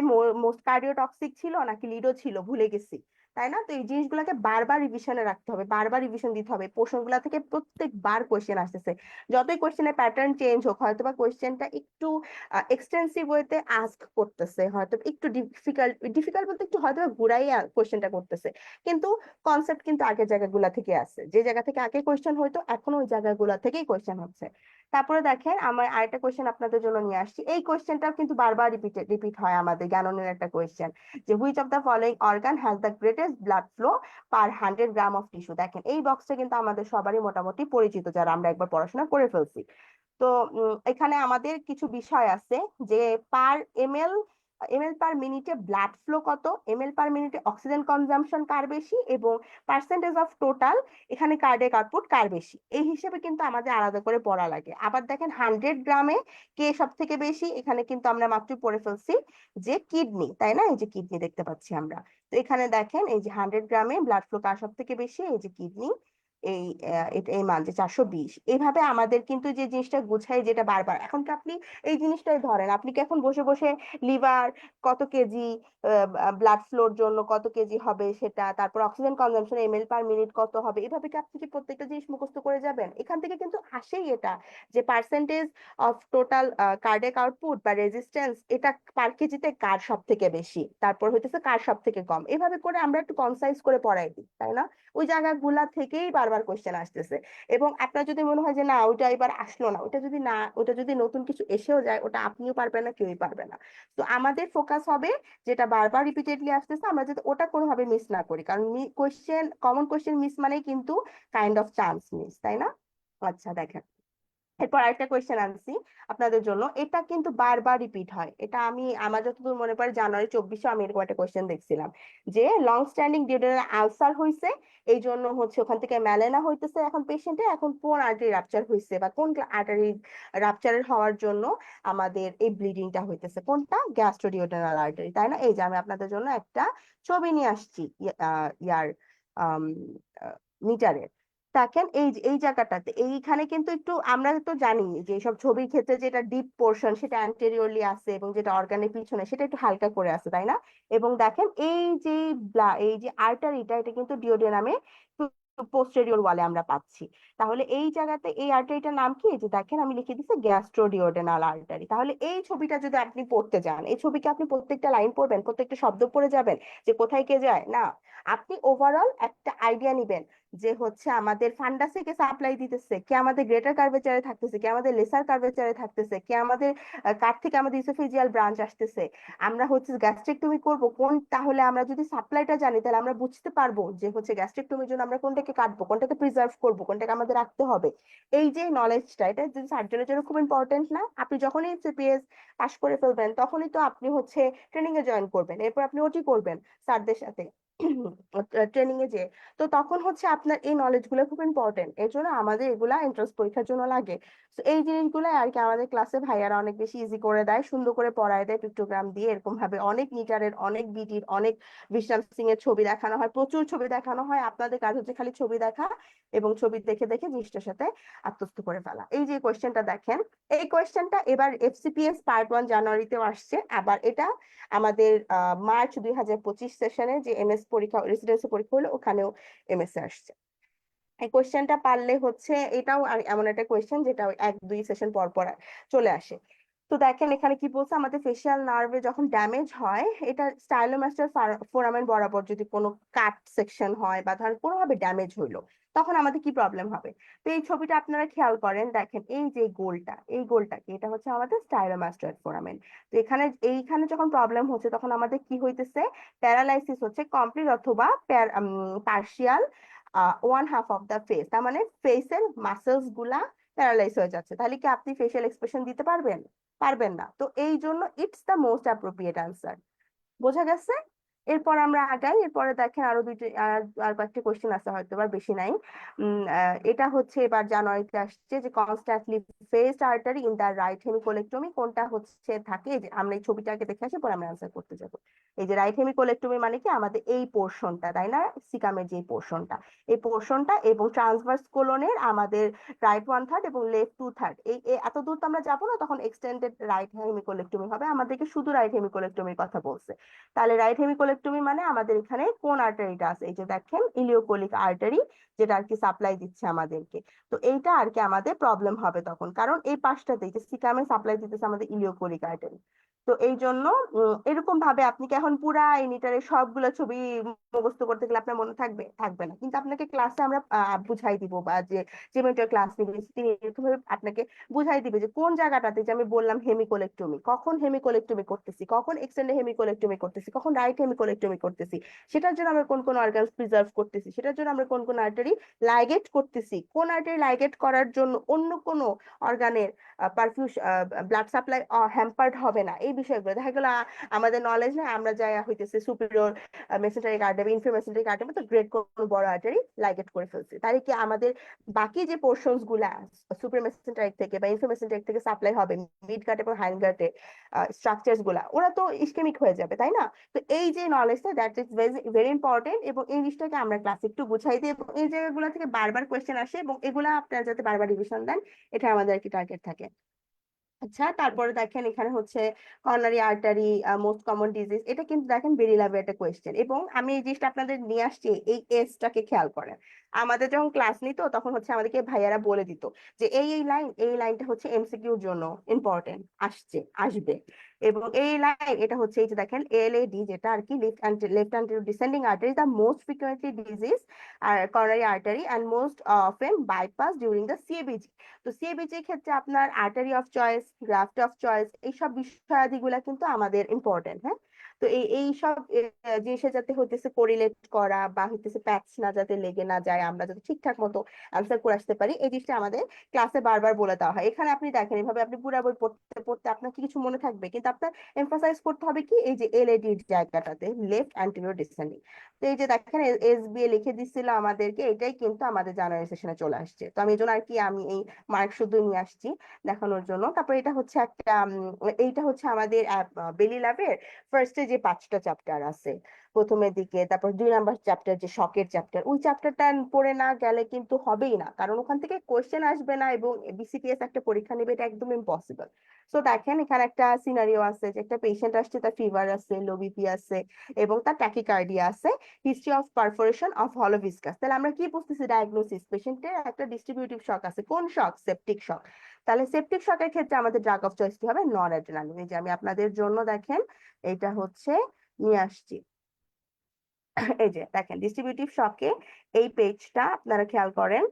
মোস্ট কার্ডিওটক্সিক ছিল নাকি লিডো ছিল ভুলে গেছি, তাই না? তো এই জিনিসগুলোকে বারবার রিভিশনে রাখতে হবে, বারবার রিভিশন দিতে হবে। পোর্শনগুলো থেকে প্রত্যেকবার কোয়েশ্চেন আসতেছে, যতই কোয়েশ্চেনের প্যাটার্ন চেঞ্জ হোক, হয়তো বা কোয়েশ্চেনটা একটু এক্সটেন্সিভ ওয়েতে আস্ক করতেছে, হয়তো একটু ডিফিকাল্ট ডিফিকাল্ট বলতে একটু হয়তো ঘুরাই কোয়েশ্চেনটা করতেছে, কিন্তু কনসেপ্ট কিন্তু আগের জায়গাগুলা থেকে আছে, যে জায়গা থেকে আগে কোয়েশ্চেন হয়তো এখনো ওই জায়গাগুলা থেকেই কোয়েশ্চেন হচ্ছে। তারপরে দেখেন আমার আরেকটা কোয়েশ্চেন আপনাদের জন্য নিয়ে আসছি, এই কোয়েশ্চেনটাও কিন্তু বারবার রিপিট হয় আমাদের জ্ঞাননের একটা কোয়েশ্চেন, যে which of the following organ has the greatest blood flow per 100 gram of tissue. দেখেন এই বক্সটা কিন্তু আমাদের সবারই মোটামুটি পরিচিত যারা আমরা একবার পড়াশোনা করে ফেলছি। তো এখানে আমাদের কিছু বিষয় আছে, যে পার এমএল পার মিনিটে ব্লাড ফ্লো কত, এমএল পার মিনিটে অক্সিজেন কনজাম্পশন কার বেশি, এবং পার্সেন্টেজ অফ টোটাল এখানে কার্ডিয়াক আউটপুট কার বেশি, এই হিসেবে কিন্তু আমাদের আলাদা করে পড়া লাগে। আবার দেখেন 100 গ্রামে কে সব থেকে বেশি, এখানে কিন্তু আমরা মাত্র পড়ে ফেলছি যে কিডনি, তাই না? এই যে কিডনি দেখতে পাচ্ছি আমরা। তো এখানে দেখেন এই যে 100 গ্রামে ব্লাড ফ্লো কার সব থেকে বেশি, এই যে কিডনি। এই মান যে 420, এইভাবে আমাদের কিন্তু যে জিনিসটা গুছাই, যেটা বারবার এখন কি আপনি এই জিনিসটাই ধরেন, আপনি কি এখন বসে বসে লিভার কত কেজি, ব্লাড ফ্লোর জন্য কত কেজি হবে সেটা, তারপর oxygen consumption ML per minute কত হবে, এভাবে কি আপনি কি প্রত্যেকটা জিনিস মুখস্থ করে যাবেন? এখান থেকে কিন্তু আসেই এটা, যে percentage of total cardiac output বা রেজিস্ট্যান্স, এটা পার কেজিতে কার সব থেকে বেশি, তারপর হইতেছে কার সব থেকে কম, এভাবে করে আমরা একটু কনসাইজ করে পড়াই দিই, তাই না? ওই জায়গাগুলা থেকেই বারবার কোশ্চেন আসতেছে। এবং আপনার যদি মনে হয় যে না ওইটা এবার আসলো না, ওটা যদি নতুন কিছু এসেও যায়, ওটা আপনিও পারবেন না, কেউই পারবে না। তো আমাদের ফোকাস হবে যেটা বারবার রিপিটেডলি আসতেছে, আমরা যাতে ওটা কোনোভাবে মিস না করি, কারণ কমন কোশ্চেন মিস মানেই কিন্তু কাইন্ড অফ চান্স মিস, তাই না? আচ্ছা দেখেন, এরপর আরেকটা কোয়েশ্চেন আনছি আপনাদের জন্য, এটা কিন্তু বারবার রিপিট হয়, এটা আমার যতদূর মনে পড়ে জানুয়ারি 24-এ আমি এরকম একটা কোয়েশ্চেন দেখছিলাম, যে লং স্ট্যান্ডিং ডিউডেনাল আলসার হয়েছে, এই জন্য হচ্ছে ওখান থেকে ম্যালেনা হইতেছে এখন পেশেন্টে, এখন কোন আর্টারি রাপচার হয়েছে বা কোন আর্টারি রাপচারের হওয়ার জন্য আমাদের এই ব্লিডিংটা হইতেছে, কোনটা? গ্যাস্ট্রোডিওডেনাল আর্টারি, তাই না? এই যে আমি আপনাদের জন্য একটা ছবি নিয়ে আসছি ইয়ার মিটারের। দেখেন এই জায়গাটাতে, এইখানে কিন্তু একটু আমরা তো জানি যে সব ছবির ক্ষেত্রে যেটা ডিপ পোর্শন সেটা অ্যান্টেরিয়রলি আছে, এবং যেটা অর্গানের পিছনে সেটা একটু হালকা করে আছে, তাই না? এবং দেখেন এই যে আর্টারিটা, এটা কিন্তু ডিওডেনামে পোস্টেরিয়র ওয়ালে আমরা পাচ্ছি। তাহলে এই জায়গাতে এই আর্টারিটার নাম কি? এই যে দেখেন আমি লিখে দিচ্ছি গ্যাস্ট্রোডিওডেনাল আর্টারি। তাহলে এই ছবিটা যদি আপনি পড়তে যান, এই ছবিকে আপনি প্রত্যেকটা লাইন পড়বেন, প্রত্যেকটা শব্দ পড়ে যাবেন যে কোথায় কে যায় না, আপনি ওভারঅল একটা আইডিয়া নিবেন যে হচ্ছে আমাদের ফান্ডাসে কে সাপ্লাই দিতেছে, কে আমাদের গ্রেটার কার্ভেচারে থাকতেছে, কে আমাদের লেসার কার্ভেচারে থাকতেছে, কে আমাদের কার থেকে আমাদের ইসোফেজিয়াল ব্রাঞ্চ আসতেছে, আমরা হচ্ছে গ্যাস্ট্রেক্টমি করব কোন, তাহলে আমরা যদি সাপ্লাইটা জানি তাহলে আমরা বুঝতে পারবো যে হচ্ছে গ্যাস্ট্রেক্টমির জন্য আমরা কোনটাকে কাটবো, কোনটাকে প্রিজার্ভ করবো, কোনটাকে আমাদের রাখতে হবে। এই যে নলেজটা, এটা যদি সার্জনের জন্য খুব ইম্পর্টেন্ট না? আপনি যখনই সিপিএস পাশ করে ফেলবেন তখনই তো আপনি হচ্ছে ট্রেনিং এ জয়েন করবেন, এরপর আপনি ওটি করবেন স্যারদের সাথে ট্রেনিং এ যে, তো তখন হচ্ছে আপনার এই নলেজ গুলো খুব ইম্পর্টেন্ট, এর জন্য আমাদের এগুলা এন্ট্রান্স পরীক্ষার জন্য লাগে। তো এই জিনিসগুলো আর কি আমাদের ক্লাসে ভাইয়ারা অনেক বেশি ইজি করে দেয়, সুন্দর করে পড়ায় দেয় পিক্টোগ্রাম দিয়ে, এরকম ভাবে অনেক মিটারের, অনেক বিটির, অনেক বিশ্রাম সিং এর ছবি দেখানো হয়, প্রচুর ছবি দেখানো হয়, আপনাদের কাজ হচ্ছে খালি ছবি দেখা এবং ছবি দেখে দেখে জিনিসটার সাথে আত্মস্থ করে ফেলা। এই যে কোয়েশ্চেনটা দেখেন, এই কোয়েশ্চেনটা এবার এফসিপিএস পার্ট 1 জানুয়ারিতেও আসছে, আবার এটা আমাদের মার্চ 2025 সেশনে যে এমএস পরীক্ষা, রেসিডেন্সি পরীক্ষা হলো, ওখানেও এমএস এ আসছে। এই কোয়েশ্চেনটা পারলে হচ্ছে এটাও এমন একটা কোয়েশ্চেন যেটা 1-2 সেশন পর পর চলে আসে। তো দেখেন এখানে কি বলছে, আমাদের ফেসিয়াল নার্ভে যখন ড্যামেজ হয়, এটা স্টাইলোমাস্টার ফোরামেন বরাবর যদি কোনো কাট সেকশন হয় বা ধরেন কোনোভাবে ড্যামেজ হইলো, তখন আমাদের কি প্রবলেম হবে? তো এই ছবিটা আপনারা খেয়াল করেন, দেখেন এই যে গোলটা, এই গোলটা কি? এটা হচ্ছে আমাদের স্টাইলোমাস্টার ফোরামেন। তো এইখানে যখন প্রবলেম হচ্ছে তখন আমাদের কি হইতেছে? প্যারালাইসিস হচ্ছে কমপ্লিট অথবা পার্শিয়াল 1/2 অফ দা ফেস, তার মানে ফেসের মাসেলস গুলা প্যারালাইজ হয়ে যাচ্ছে। তাহলে কি আপনি ফেশিয়াল এক্সপ্রেশন দিতে পারবেন? পারবেন না। তো এই জন্য it's the most appropriate answer. বোঝা গেছে? এরপর আমরা আগাই, এরপরে দেখেন আরো আর কয়েকটি কোশ্চেন আছে, হয়তো বা বেশি নাই। এটা হচ্ছে এবার জানুয়ারিতে আসছে, যে constantly faced artery in the right hemicolectomy কোনটা হচ্ছে থাকে, এই যে আমরা এই ছবিটাকে দেখে আসি, পরে আমরা অ্যান্সার করতে যাবো। এই যে রাইট হেমিকোলেক্টমি মানে কি? আমাদের এই পোর্শনটা, তাই না? সিকামের যে পোর্শনটা, এই পোর্শনটা, এবং ট্রান্সভার্স কোলনের আমাদের রাইট 1/3 এবং লেফট 2/3, এত দূর তো আমরা যাবো না, তখন এক্সটেন্ডেড রাইট হেমিকোলেক্টমি হবে, আমাদেরকে শুধু রাইট হেমিকোলেক্টমির কথা বলছে। তাহলে রাইট হেমিকোলেক্টমি মানে আমাদের এখানে কোন আর্টারিটা আছে? এই যে দেখেন ইলিওকোলিক আর্টারি, যেটা আর কি সাপ্লাই দিচ্ছে আমাদেরকে। তো এইটা আর কি আমাদের প্রবলেম হবে তখন, কারণ এই পাশটাতে যে সিকামে সাপ্লাই দিতেছে আমাদের ইলিওকোলিক আর্টারি। তো এই জন্য এরকম ভাবে আপনি কি এখন পুরা এই মিটারের সবগুলো ছবি মুখস্থ করতে গেলে আপনার মনে থাকবে? থাকবে না। কিন্তু আপনাকে ক্লাসে আমরা বুঝাই দিব, বা যে মেন্টর ক্লাস নিবে তিনি এরকম ভাবে আপনাকে বুঝাই দিবে যে কোন জায়গাটাতে, যে আমি বললাম হেমিকোলেক্টমি, কখন হেমিকোলেক্টমি করতেছি, কখন এক্সটেন্ডে হেমিকোলেক্টমি করতেছি, কখন রাইট হেমিকোলেক্টমি করতেছি, সেটার জন্য আমরা কোন কোন অর্গানস প্রিজার্ভ করতেছি, সেটার জন্য আমরা কোন কোন আর্টারি লাইগেট করতেছি, কোন আর্টারি লাইগেট করার জন্য অন্য কোন অর্গানের পারফিউশন ব্লাড সাপ্লাই হ্যাম্পার্ড হবে না, এই বিষয়গুলো দেখা গেলো আমাদের নলেজ না, আমরা যাই হইতেছে সুপিরিয়র মেসেঞ্জারি কার্ডে ইনফিরিয়র মেসেঞ্জারি কার্ডে মতো গ্রেড কোনো বড় আর্টারি লাইগেট করে ফেলছি, তাহলে কি আমাদের বাকি যে পোর্শনস গুলা সুপিরিয়র মেসেঞ্জারি থেকে বা ইনফিরিয়র মেসেঞ্জারি থেকে সাপ্লাই হবে মিড গার্ড এবং হাইন্ড গার্ডে স্ট্রাকচারস গুলা, ওরা তো ইসকেমিক হয়ে যাবে, তাই না? তো এই যে নলেজটা, দ্যাট ইজ ভেরি ইম্পর্টেন্ট, এবং এই জিনিসটাকে আমরা ক্লাসে একটু বুঝাই দিই, এবং এই জায়গাগুলো থেকে বারবার কোয়েশ্চেন আসে এবং এগুলা আপনারা যাতে বারবার রিভিশন দেন, এটা আমাদের আর কি টার্গেট থাকে। আচ্ছা, তারপরে দেখেন এখানে হচ্ছে কর্নারি আর্টারি মোস্ট কমন ডিজিজ, এটা কিন্তু দেখেন ভেরি লাভ একটা কোয়েশ্চেন, এবং আমি এই জিনিসটা আপনাদের নিয়ে আসছি, এই এজটাকে খেয়াল করেন। আমাদের যখন ক্লাস নিত তখন হচ্ছে আমাদেরকে ভাইয়ারা বলে দিত যে এই লাইনটা হচ্ছে এমসিকিউর জন্য ইম্পর্টেন্ট, আসবে, এবং এই লাইন এটা হচ্ছে এই যে দেখেন এলএডি, যেটা আর কি left anterior descending artery, the most frequently disease আর coronary artery and most often bypass during the CABG. তো সিএবিজি ক্ষেত্রে আপনার artery of choice, graft of choice, এইসব বিষয়াদিগুলা কিন্তু আমাদের ইম্পর্টেন্ট। হ্যাঁ, তো এই সব জিনিসে যাতে হইতেছে কোরিলেট করা বা হইতেছে প্যাচ না যাতে লেগে না যায়, আমরা যাতে ঠিকঠাক মতো আনসার করে আসতে পারি, এই জিনিসটা আমাদের ক্লাসে বারবার বলে দেওয়া হয়। এখানে আপনি দেখেন এভাবে আপনি পুরো বই পড়তে পড়তে আপনার কিছু মনে থাকবে, কিন্তু আপনার এমফাসাইজ করতে হবে কি এই যে এলএডি জায়গাটাতে, লেফট অ্যান্টেরিয়র ডিসেন্ডিং। তো এই যে দেখেন এসবিএ লিখে দিছিল আমাদেরকে, এটাই কিন্তু আমাদের জানুয়ারি সেশনে চলে আসছে। তো আমি এই জন্য আর কি আমি এই মার্ক শুধু নিয়ে আসছি দেখানোর জন্য। তারপর এটা হচ্ছে একটা এইটা হচ্ছে আমাদের বেলি ল্যাবের ফার্স্টে যে 5টা চ্যাপ্টার আছে প্রথমের দিকে, তারপর 2 নাম্বার চ্যাপ্টার যে শকের চ্যাপ্টার, ওই চ্যাপ্টারটা পড়ে না গেলে কিন্তু হবেই না, কারণ ওখান থেকে কোশ্চেন আসবে না এবং বিসিপিএস একটা পরীক্ষা নেবে, এটা একদম ইম্পসিবল। সো দেখেন এখানে একটা সিনারিও আছে যে একটা পেশেন্ট আসছে, তার ফিভার আছে, লো বিপি আছে এবং তার ট্যাকিকার্ডিয়া আছে, হিস্ট্রি অফ পারফোরেশন অফ হলো ভিসকাস। তাহলে আমরা কি বুঝতেছি, ডায়াগনোসিস পেশেন্টের একটা ডিস্ট্রিবিউটিভ শক আছে। কোন শক? Septic shock. তাহলে সেপটিক শকের ক্ষেত্রে আমাদের ড্রাগ অফ চয়েস কি হবে? নন অ্যাড্রেনালিন। এই যে আমি আপনাদের জন্য দেখেন এটা হচ্ছে নিয়ে আসছি। এই যে দেখেন ডিস্ট্রিবিউটিভ শকে এই পেজটা আপনারা খেয়াল করেন,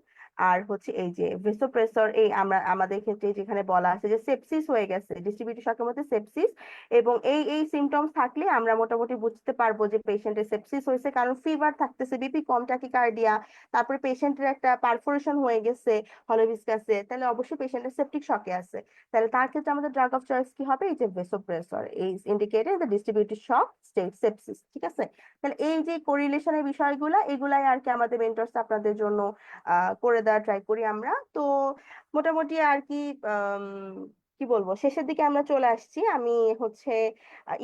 আর হচ্ছে এই যে ভেসোপ্রেসর, এই আমরা আমাদের ক্ষেত্রে যেখানে বলা আছে যে সেপসিস হয়ে গেছে, ডিস্ট্রিবিউটিভ শকের মধ্যে সেপসিস, এবং এই সিমটমস থাকলে আমরা মোটামুটি বুঝতে পারবো যে পেশেন্টের সেপসিস হয়েছে, কারণ ফিভার থাকতেছে, বিপি কম, ট্যাকিকার্ডিয়া, তারপরে পেশেন্টের একটা পারফোরেশন হয়ে গেছে হলোভিসকাসে, তাহলে অবশ্যই পেশেন্টের সেপটিক শকে আছে। তাহলে তার ক্ষেত্রে আমাদের ড্রাগ অফ চয়েস কি হবে? এই যে ভেসোপ্রেসর, এই indicated the distributive shock state sepsis. ঠিক আছে, তাহলে এই যে কোরিলেশনের বিষয়গুলা, এগুলাই আর কি আমাদের মেন্টরস আপনাদের জন্য করে দেওয়া ট্রাই করি আমরা। তো মোটামুটি আর কি আম, কি বলবো, শেষের দিকে আমরা চলে আসছি। আমি হচ্ছে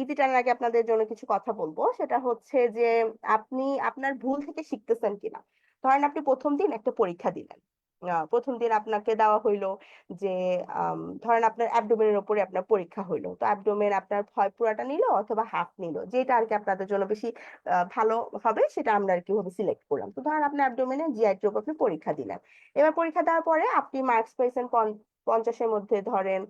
ইতি টানার আগে আপনাদের জন্য কিছু কথা বলবো, সেটা হচ্ছে যে আপনি আপনার ভুল থেকে শিখতেছেন কিনা। ধরেন আপনি প্রথম দিন একটা পরীক্ষা দিলেন, প্রথম দিন আপনাকে দেওয়া হইলো যে ধরেন আপনার অ্যাবডোমেনের উপরে আপনার পরীক্ষা হইলো, তো অ্যাবডোমেন আপনার হয় পুরাটা নিল অথবা হাফ নিল, যেটা আর কি আপনাদের জন্য বেশি ভালো হবে সেটা আমরা আর কি ভাবে সিলেক্ট করলাম। তো ধরেন আপনি অ্যাবডোমেনে জিআই ট্রোপ আপনি পরীক্ষা দিলেন। এবার পরীক্ষা দেওয়ার পরে আপনি মার্কস পেয়েছেন 50-এর মধ্যে ধরেন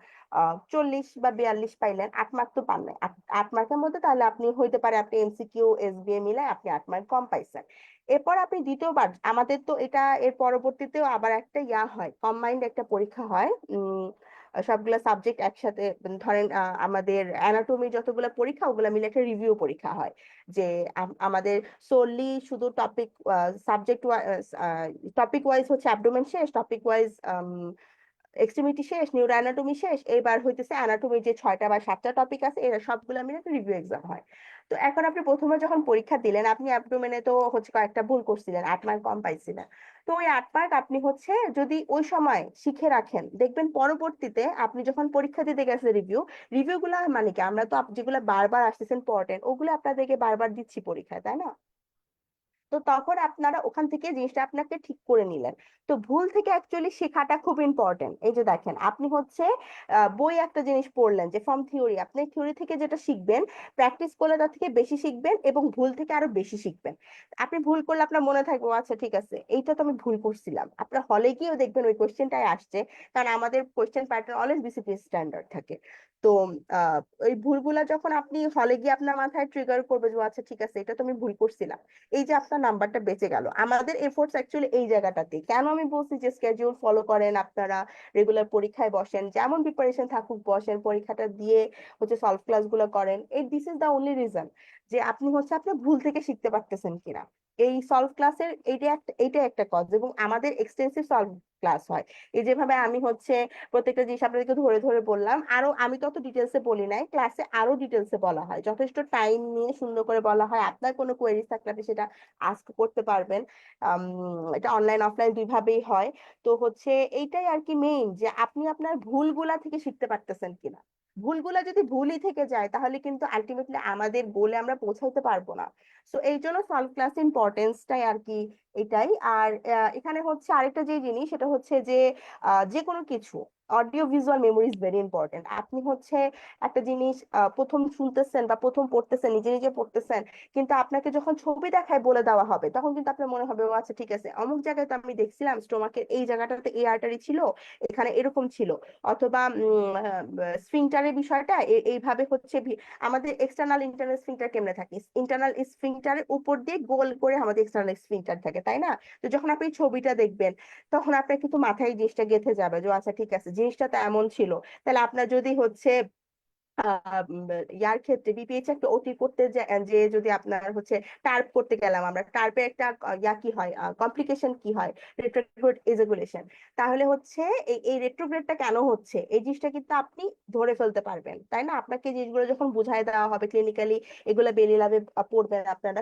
40 বা 42 পাইলেন, 8 মার্ক তো পান নাই, 8 মার্কের মধ্যে, তাহলে আপনি হইতে পারে আপনি এমসিকিউ এসবিএ মিলে আপনি 8 মার্ক কম পাইছেন। এরপর আপনি দ্বিতীয়বার, আমাদের তো এটা এর পরবর্তীতেও আবার একটা হয়, কম্বাইন্ড একটা পরীক্ষা হয়, সবগুলা সাবজেক্ট একসাথে, ধরেন আমাদের অ্যানাটমি যতগুলো পরীক্ষা ওগুলা মিলে একটা রিভিউ পরীক্ষা হয়, যে আমাদের সোললি শুধু সাবজেক্ট টপিক ওয়াইজ হচ্ছে অ্যাবডোমেন শেষ, টপিক ওয়াইজ এক্সট্রিমিটি শেষ, নিউরো অ্যানাটমি শেষ, এবার হইতেছে অ্যানাটমির যে 6টা বা 7টা টপিক আছে এরা সবগুলো মিলে একটা রিভিউ এক্সাম হয়। তো এখন আপনি প্রথমে যখন পরীক্ষা দিলেন, আপনি অ্যাবডোমেনে তো হচ্ছে কয়েকটা ভুল করছিলেন, 8 মার্ক কম পাইছিলেন। তো ওই 8 মার্ক আপনি হচ্ছে যদি ওই সময় শিখে রাখেন, দেখবেন পরবর্তীতে আপনি যখন পরীক্ষা দিতে গেছে রিভিউ গুলা মানে কি, আমরা তো যেগুলো বারবার আসতেছে ইম্পর্টেন্ট ওগুলো আপনাদেরকে বারবার দিচ্ছি পরীক্ষায়, তাই না? তো তখন আপনারা ওখান থেকে জিনিসটা আপনাকে ঠিক করে নিলেন। তো ভুল থেকে অ্যাকচুয়ালি শেখাটা খুব ইম্পর্টেন্ট। এই যে দেখেন আপনি হচ্ছে বই একটা জিনিস পড়লেন যে ফ্রম থিওরি, আপনি থিওরি থেকে যেটা শিখবেন প্র্যাকটিস করলে তার থেকে বেশি শিখবেন এবং ভুল থেকে আরো বেশি শিখবেন। আপনি ভুল করলে আপনার মনে থাকবে ও আচ্ছা ঠিক আছে এইটা তো আমি ভুল করছিলাম, আপনার হলে গিয়েও দেখবেন ওই কোশ্চেনটাই আসছে, কারণ আমাদের question pattern always BCPS standard থাকে। তো আহ ওই ভুলগুলা যখন আপনি হলে গিয়ে আপনার মাথায় ট্রিগার করবে যে আচ্ছা ঠিক আছে এটা তো আমি ভুল করছিলাম, এই যে আপনার নাম্বারটা বেঁচে গেল। আমাদের এফোর্টস অ্যাকচুয়ালি এই জায়গাটাতে, কেন আমি বলছি যে স্কেডিউল ফলো করেন আপনারা, রেগুলার পরীক্ষায় বসেন, যেমন প্রিপারেশন থাকুক বসেন, পরীক্ষাটা দিয়ে হচ্ছে সলভ ক্লাস গুলো করেন, এই this is the only reason যে আপনি হচ্ছে আপনার ভুল থেকে শিখতে পারতেছেন কিনা। এই সলভ ক্লাসের এইটা একটা কজ, এবং আমাদের এক্সটেন্সিভ সলভ ক্লাস হয়। এই যেভাবে আমি হচ্ছে প্রত্যেকটা জিনিস আপনাদেরকে ধরে ধরে বললাম, আরো আমি তত ডিটেলসে বলি নাই, ক্লাসে আরো ডিটেলসে বলা হয়, যথেষ্ট টাইম নিয়ে সুন্দর করে বলা হয়। আপনার কোনো কোয়েরিজ থাকলে আপনি সেটা আস্ক করতে পারবেন। আম, এটা অনলাইন অফলাইন দুইভাবেই হয়। তো হচ্ছে এইটাই আর কি মেইন, যে আপনি আপনার ভুলগুলা থেকে শিখতে পারতেছেন কিনা। ভুলগুলা যদি ভুলই থেকে যায় তাহলে কিন্তু আলটিমেটলি আমাদের গোলে আমরা পৌঁছাইতে পারবো না। সো এই জন্য সলভ ক্লাস ইম্পর্টেন্সটাই আর কি এটাই। আর এখানে হচ্ছে আরেকটা যে জিনিস, সেটা হচ্ছে যে যে কোনো কিছু audio visual memory is very important. আপনি হচ্ছে একটা জিনিস প্রথম শুনতেছেন বা প্রথম পড়তেছেন, নিজে নিজে পড়তেছেন, কিন্তু আপনাকে যখন ছবি দেখায় বলে দেওয়া হবে তখন কিন্তু আপনার মনে হবে ও আচ্ছা ঠিক আছে, অমুক জায়গায় তো আমি দেখছিলাম স্টোমাকের এই জায়গাটাতে এই আর্টারি ছিল, এখানে এরকম ছিল। অথবা স্ফিংটারের বিষয়টা এইভাবে হচ্ছে আমাদের এক্সটার্নাল ইন্টারনাল স্ফিংটার কেমনে থাকে, ইন্টারনাল স্ফিংটারের উপর দিয়ে গোল করে আমাদের এক্সটার্নাল স্ফিংটার থাকে, তাই না? তো যখন আপনি ছবিটা দেখবেন তখন আপনার কিন্তু মাথায় এই জিনিসটা গেঁথে যাবে যে আচ্ছা ঠিক আছে, জিনিসটা তো এমন ছিল। তাহলে আপনার যদি হচ্ছে ইয়ার ক্ষেত্রে বিপিএইচ একটা ওটি করতে যে যদি আপনার হচ্ছে টার্প করতে গেলাম, আমরা টার্পের একটা ইয়া কি হয়, কমপ্লিকেশন কি হয়, রেট্রোগ্রেড ইজাগুলেশন। তাহলে হচ্ছে এই রেট্রোগ্রেডটা কেন হচ্ছে, এই জিনিসটা কিন্তু আপনি ধরে ফেলতে পারবেন, তাই না? আপনাকে এই জিনিসগুলো যখন বুঝাই দেওয়া হবে ক্লিনিক্যালি, এগুলো বেলি ল্যাবে পড়বেন আপনারা,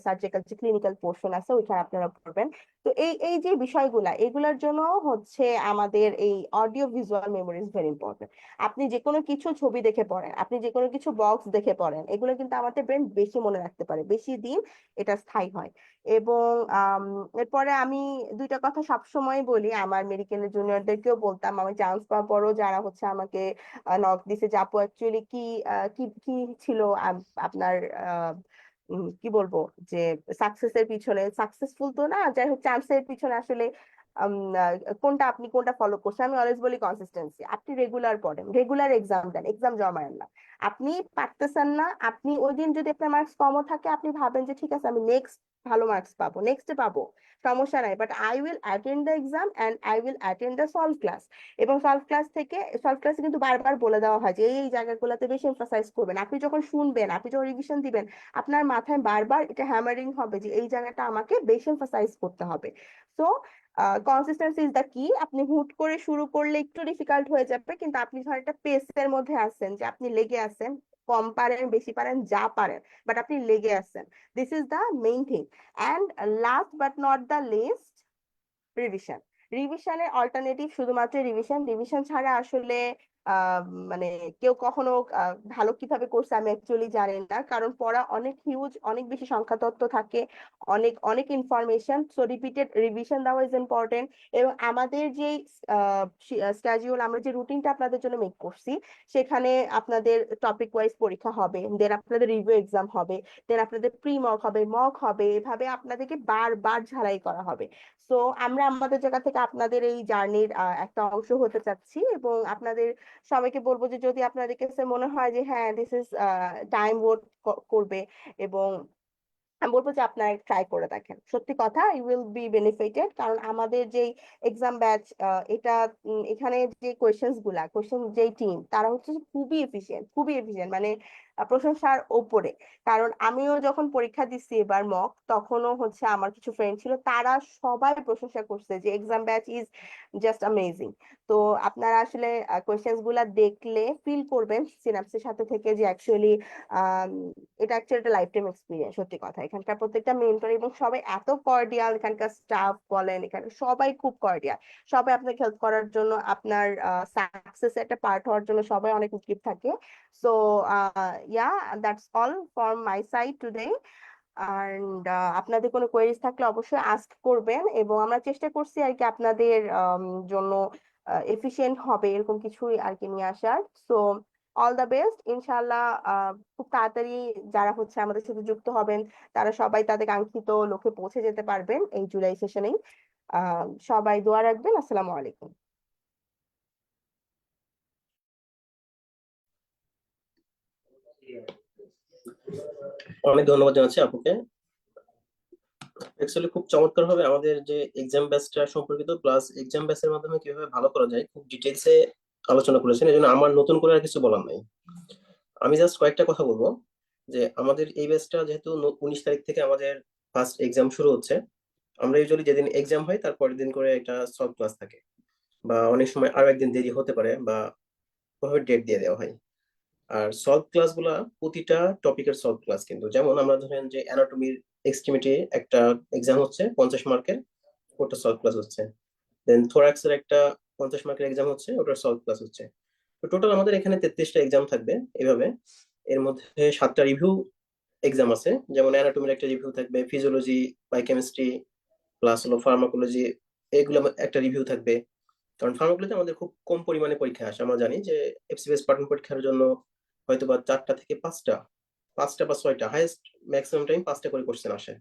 সার্জিক্যাল যে ক্লিনিক্যাল পোর্শন আছে ওইখানে আপনারা পড়বেন। তো এই এই যে বিষয়গুলা, এগুলোর জন্য হচ্ছে আমাদের এই audio visual memory is very important. আপনি যে কোনো কিছু ছবি দেখে পড়েন, আপনি যে কোনো কিছু বক্স দেখে পড়েন, এগুলো কিন্তু আমাদের ব্রেন বেশি মনে রাখতে পারে, বেশি দিন এটা স্থায়ী হয়। এবং এরপরে আমি দুইটা কথা সবসময় বলি, আমার মেডিকেলের জুনিয়রদেরকেও বলতাম, আমি চান্স পাওয়ার পরও যারা হচ্ছে আমাকে নক দিছে যে আপু অ্যাকচুয়ালি কি কি কি ছিল আপনার কি বলবো, যে সাকসেসের পিছনে, সাকসেসফুল তো না, যাই হোক চান্সের পিছনে আসলে উম, কোনটা আপনি কোনটা ফলো করছেন। আমি অলওয়েজ বলি কনসিস্টেন্সি। আপনি রেগুলার পড়েন, রেগুলার এক্সাম দেন, এক্সাম জমায়েন না। আপনি পারতেছেন না, আপনি ওই দিন যদি আপনার মার্কস কমও থাকে, আপনি ভাবেন যে ঠিক আছে আমি নেক্সট ভালো মার্কস পাবো, নেক্সটে পাবো, সমস্যা নাই, but I will attend the exam and I will attend the solve class. এবং সলভ ক্লাসে কিন্তু বারবার বলে দেওয়া হয় যে এই জায়গাগুলোতে বেশি এমফাসাইজ করবেন। আপনি যখন শুনবেন, আপনি যখন রিভিশন দিবেন, আপনার মাথায় বারবার এটা হ্যামারিং হবে যে এই জায়গাটা আমাকে বেশি এমফাসাইজ করতে হবে। সো কনসিস্টেন্সি ইজ দ্য কি। আপনি হুট করে শুরু করলে একটু ডিফিকাল্ট হয়ে যাবে, কিন্তু আপনি ধর একটা পেসের মধ্যে আছেন, যে আপনি লেগে আছেন, কম পারেন বেশি পারেন যা পারেন, বাট আপনি লেগে আছেন, this is the main thing. And last but not the least, revision. রিভিশনের অল্টারনেটিভ শুধুমাত্র রিভিশন। রিভিশন ছাড়া আসলে আহ মানে কেউ কখনো ভালো কিভাবে করছে আমি অ্যাকচুয়ালি জানি না, কারণ পড়া অনেক হিউজ, অনেক বেশি সংখ্যা তত্ত্ব থাকে, অনেক অনেক ইনফরমেশন। সো রিপিটেড রিভিশন দেওয়া ইজ ইম্পর্টেন্ট। এবং আমাদের যে স্ক্যাজুয়াল, আমরা যে রুটিনটা আপনাদের জন্য মেক করছি, সেখানে আপনাদের টপিক ওয়াইজ পরীক্ষা হবে, দেন আপনাদের রিভিউ এক্সাম হবে, দেন আপনাদের প্রি মক হবে, মক হবে, এভাবে আপনাদেরকে বারবার ঝালাই করা হবে। সো আমরা আমাদের জায়গা থেকে আপনাদের এই জার্নির একটা অংশ হতে চাচ্ছি, এবং আপনাদের সবাইকে বলবো যে যদি আপনাদের কাছে মনে হয় যে হ্যাঁ দিস ইজ টাইম ওয়ার্থ করবে, এবং আমি বলবো যে আপনারা ট্রাই করে দেখেন, সত্যি কথা ইউ উইল বি বেনিফিটেড। কারণ আমাদের যেই এক্সাম ব্যাচ, এটা এখানে যে কোয়েশ্চেন যেই টিম, তারা হচ্ছে যে খুবই এফিশিয়েন্ট, খুবই এফিশিয়েন্ট, মানে প্রশংসার ওপরে। কারণ আমিও যখন পরীক্ষা দিচ্ছি এবার মক, তখনও হচ্ছে আমার কিছু ফ্রেন্ড ছিল, তারা সবাই প্রশংসা করছে যে exam batch is just amazing. তো আপনারা আসলে কোয়েশ্চেন্স গুলা দেখলে ফিল করবেন সিনাপসের সাথে থেকে যে অ্যাকচুয়ালি এটা অ্যাকচুয়ালি একটা লাইফ টাইম এক্সপিরিয়েন্স। সত্যি কথা, এখানকার প্রত্যেকটা মেন্টর এবং সবাই এত কর্ডিয়াল, এখানকার স্টাফ বলেন, এখানে সবাই খুব কর্ডিয়াল। সবাই আপনাকে হেল্প করার জন্য, আপনার সাকসেস একটা পার্ট হওয়ার জন্য সবাই অনেক উদ্গ্রীব থাকে। So yeah, that's all for my side today. And আপনাদের কোনো কোয়েরিজ থাকলে অবশ্যই আস্ক করবেন, এবং আমরা চেষ্টা করছি আর কি আপনাদের জন্য এফিশিয়েন্ট হবে এরকম কিছুই আর কি নিয়ে আসার। সো অল দ্য বেস্ট ইনশাল্লাহ। খুব তাড়াতাড়ি যারা হচ্ছে আমাদের সাথে যুক্ত হবেন, তারা সবাই তাদের কাঙ্ক্ষিত লক্ষ্যে পৌঁছে যেতে পারবেন এই জুলাই সেশনেই। সবাই দোয়া রাখবেন। আসসালামু আলাইকুম। অনেক ধন্যবাদ জানাচ্ছি আপুকে। অ্যাকচুয়ালি খুব চমৎকার ভাবে আমাদের যে এক্সাম ব্যাচটা সম্পর্কিত, প্লাস এক্সাম ব্যাচের মাধ্যমে কিভাবে ভালো করা যায় খুব ডিটেলসে আলোচনা করেছেন, এই জন্য আমার নতুন করে আর কিছু বলার নাই। আমি জাস্ট কয়েকটা কথা বলবো যে আমাদের এই ব্যাচটা যেহেতু 19 তারিখ থেকে আমাদের ফার্স্ট এক্সাম শুরু হচ্ছে, আমরা ইউজুয়ালি যেদিন এক্সাম হয় তার পরের দিন করে একটা সলভ ক্লাস থাকে, বা অনেক সময় আরো একদিন দেরি হতে পারে, বা ওভাবে ডেট দিয়ে দেওয়া হয়। আর সলভ ক্লাস গুলা প্রতিটা টপিকের সলভ ক্লাস, কিন্তু যেমন আমরা ধরেন যে অ্যানাটমির এক্সট্রিমিটি একটা এক্সাম হচ্ছে 50 মার্কের, ওটা সলভ ক্লাস হচ্ছে। দেন থোরাক্স এর একটা 50 মার্কের এক্সাম হচ্ছে, ওটার সলভ ক্লাস হচ্ছে। তো টোটাল আমাদের এখানে 33টা এক্সাম থাকবে এভাবে। এর মধ্যে 7টা রিভিউ এক্সাম আছে, যেমন অ্যানাটমির একটা রিভিউ থাকবে, ফিজিওলজি, বায়োকেমিস্ট্রি, প্লাস হলো ফার্মাকোলজি, এগুলো একটা রিভিউ থাকবে। কারণ ফার্মাকোলজিতে আমাদের খুব কম পরিমাণে পরীক্ষা আসে, আমরা জানি যে এফসিপিএস পার্টন পরীক্ষার জন্য হয়তো বা 4টা থেকে 5টা, 5টা বা 6টা, হাইয়েস্ট ম্যাক্সিমাম টাইম 5টা করে কোশ্চেন আসে।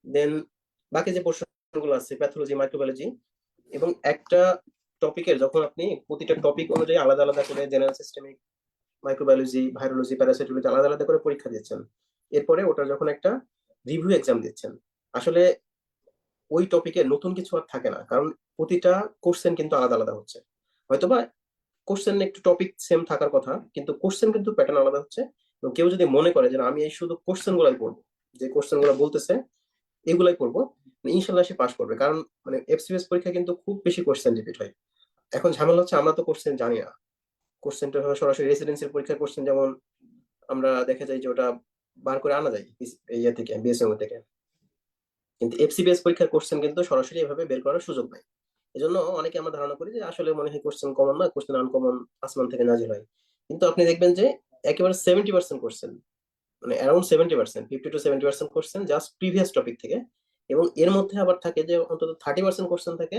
দেন বাকি যে পোর্শনগুলো আছে, প্যাথোলজি, মাইক্রোবায়োলজি, এবং একটা টপিকের যখন আপনি প্রতিটা টপিক অনুযায়ী আলাদা আলাদা করে general systemic, microbiology, virology, parasitology আলাদা আলাদা করে পরীক্ষা দিচ্ছেন, এরপরে ওটার যখন একটা রিভিউ এক্সাম দিচ্ছেন, আসলে ওই টপিকে নতুন কিছু আর থাকে না, কারণ প্রতিটা কোশ্চেন কিন্তু আলাদা আলাদা হচ্ছে। হয়তোবা কোশ্চেন একটু টপিক সেম থাকার কথা, কিন্তু কোশ্চেন কিন্তু প্যাটার্ন আলাদা হচ্ছে। এবং কেউ যদি মনে করে যে না, আমি এই শুধু কোশ্চেন গুলাই পড়বো, যে কোশ্চেন গুলো বলতেছে এগুলাই পড়বো, ইনশাল্লাহ সে পাশ করবে। কারণ মানে এফসিএস পরীক্ষা কিন্তু খুব বেশি কোশ্চেন রিপিট হয়। এখন ঝামেলা হচ্ছে আমরা তো কোশ্চেন জানি না। কোশ্চেনটা সরাসরি রেসিডেন্সির পরীক্ষার কোশ্চেন, যেমন আমরা দেখা যায় যে ওটা বার করে আনা যায় ইয়ে থেকে, বিএসএম থেকে, কিন্তু এফসিবিএস পরীক্ষার কোশ্চেন কিন্তু সরাসরি এভাবে বের করার সুযোগ নাই। এজন্য অনেকে আমরা ধারণা করি যে আসলে মনে হয় কোশ্চেন কমন না, কোশ্চেন আনকমন, আসমান থেকে নাজিল হয়। কিন্তু আপনি দেখবেন যে একেবারে 70% কোশ্চেন, মানে around 70%, 50 to 70% question just previous topic থেকে। এবং এর মধ্যে আবার থাকে যে অন্তত 30% কোশ্চেন থাকে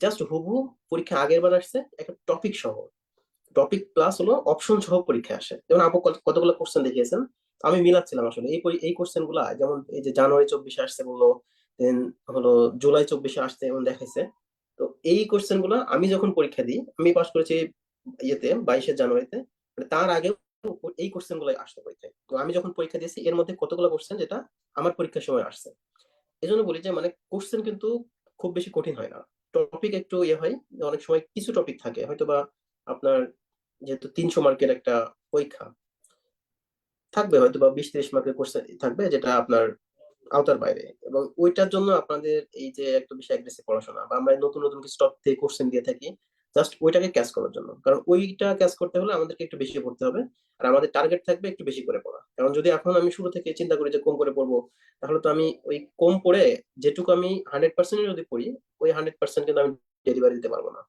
জাস্ট হুবহু পরীক্ষা আগের বার আসছে একটা টপিক সহ, টপিক প্লাস হলো অপশন সহ পরীক্ষা আসে। যেমন আপু কতগুলো কোশ্চেন দেখিয়েছেন, আমি মিলাচ্ছিলাম আসলে এই কোশ্চেন গুলা, যেমন এই যে জানুয়ারি 24-এ আসছে বললো, দেন হলো জুলাই 24-এ আসছে এমন দেখাইছে। তো এই কোশ্চেন গুলা আমি যখন পরীক্ষা দিই, আমি পাস করেছি ইয়েতে 22শে জানুয়ারিতে, মানে তার আগে এই কোশ্চেন গুলাই আসতো পরীক্ষায়। তো আমি যখন পরীক্ষা দিয়েছি এর মধ্যে কতগুলো কোশ্চেন যেটা আমার পরীক্ষার সময় আসছে। এই জন্য বলি যে মানে কোশ্চেন কিন্তু খুব বেশি কঠিন হয় না, টপিক একটু ইয়ে হয়। যে অনেক সময় কিছু টপিক থাকে হয়তো বা আপনার, যেহেতু 300 মার্কের একটা পরীক্ষা থাকবে, হয়তো বা 20-30 মার্কের কোশ্চেন থাকবে যেটা আপনার আওতার বাইরে, এবং ওইটার জন্য আপনাদের এই যে একটু বেশি অ্যাগ্রেসিভ পড়াশোনা, বা আমরা নতুন নতুন কিছু টপিক থেকে কোশ্চেন দিয়ে থাকি জাস্ট ওইটাকে ক্যাচ করার জন্য। কারণ ওইটা ক্যাচ করতে হলে আমাদেরকে একটু বেশি পড়তে হবে, আর আমাদের টার্গেট থাকবে একটু বেশি করে পড়া। কারণ যদি এখন আমি শুরু থেকে চিন্তা করি যে কম করে পড়বো, তাহলে তো আমি ওই কম পড়ে যেটুকু আমি 100% যদি পড়ি, ওই 100% কিন্তু আমি ডেলিভারি দিতে পারবো না।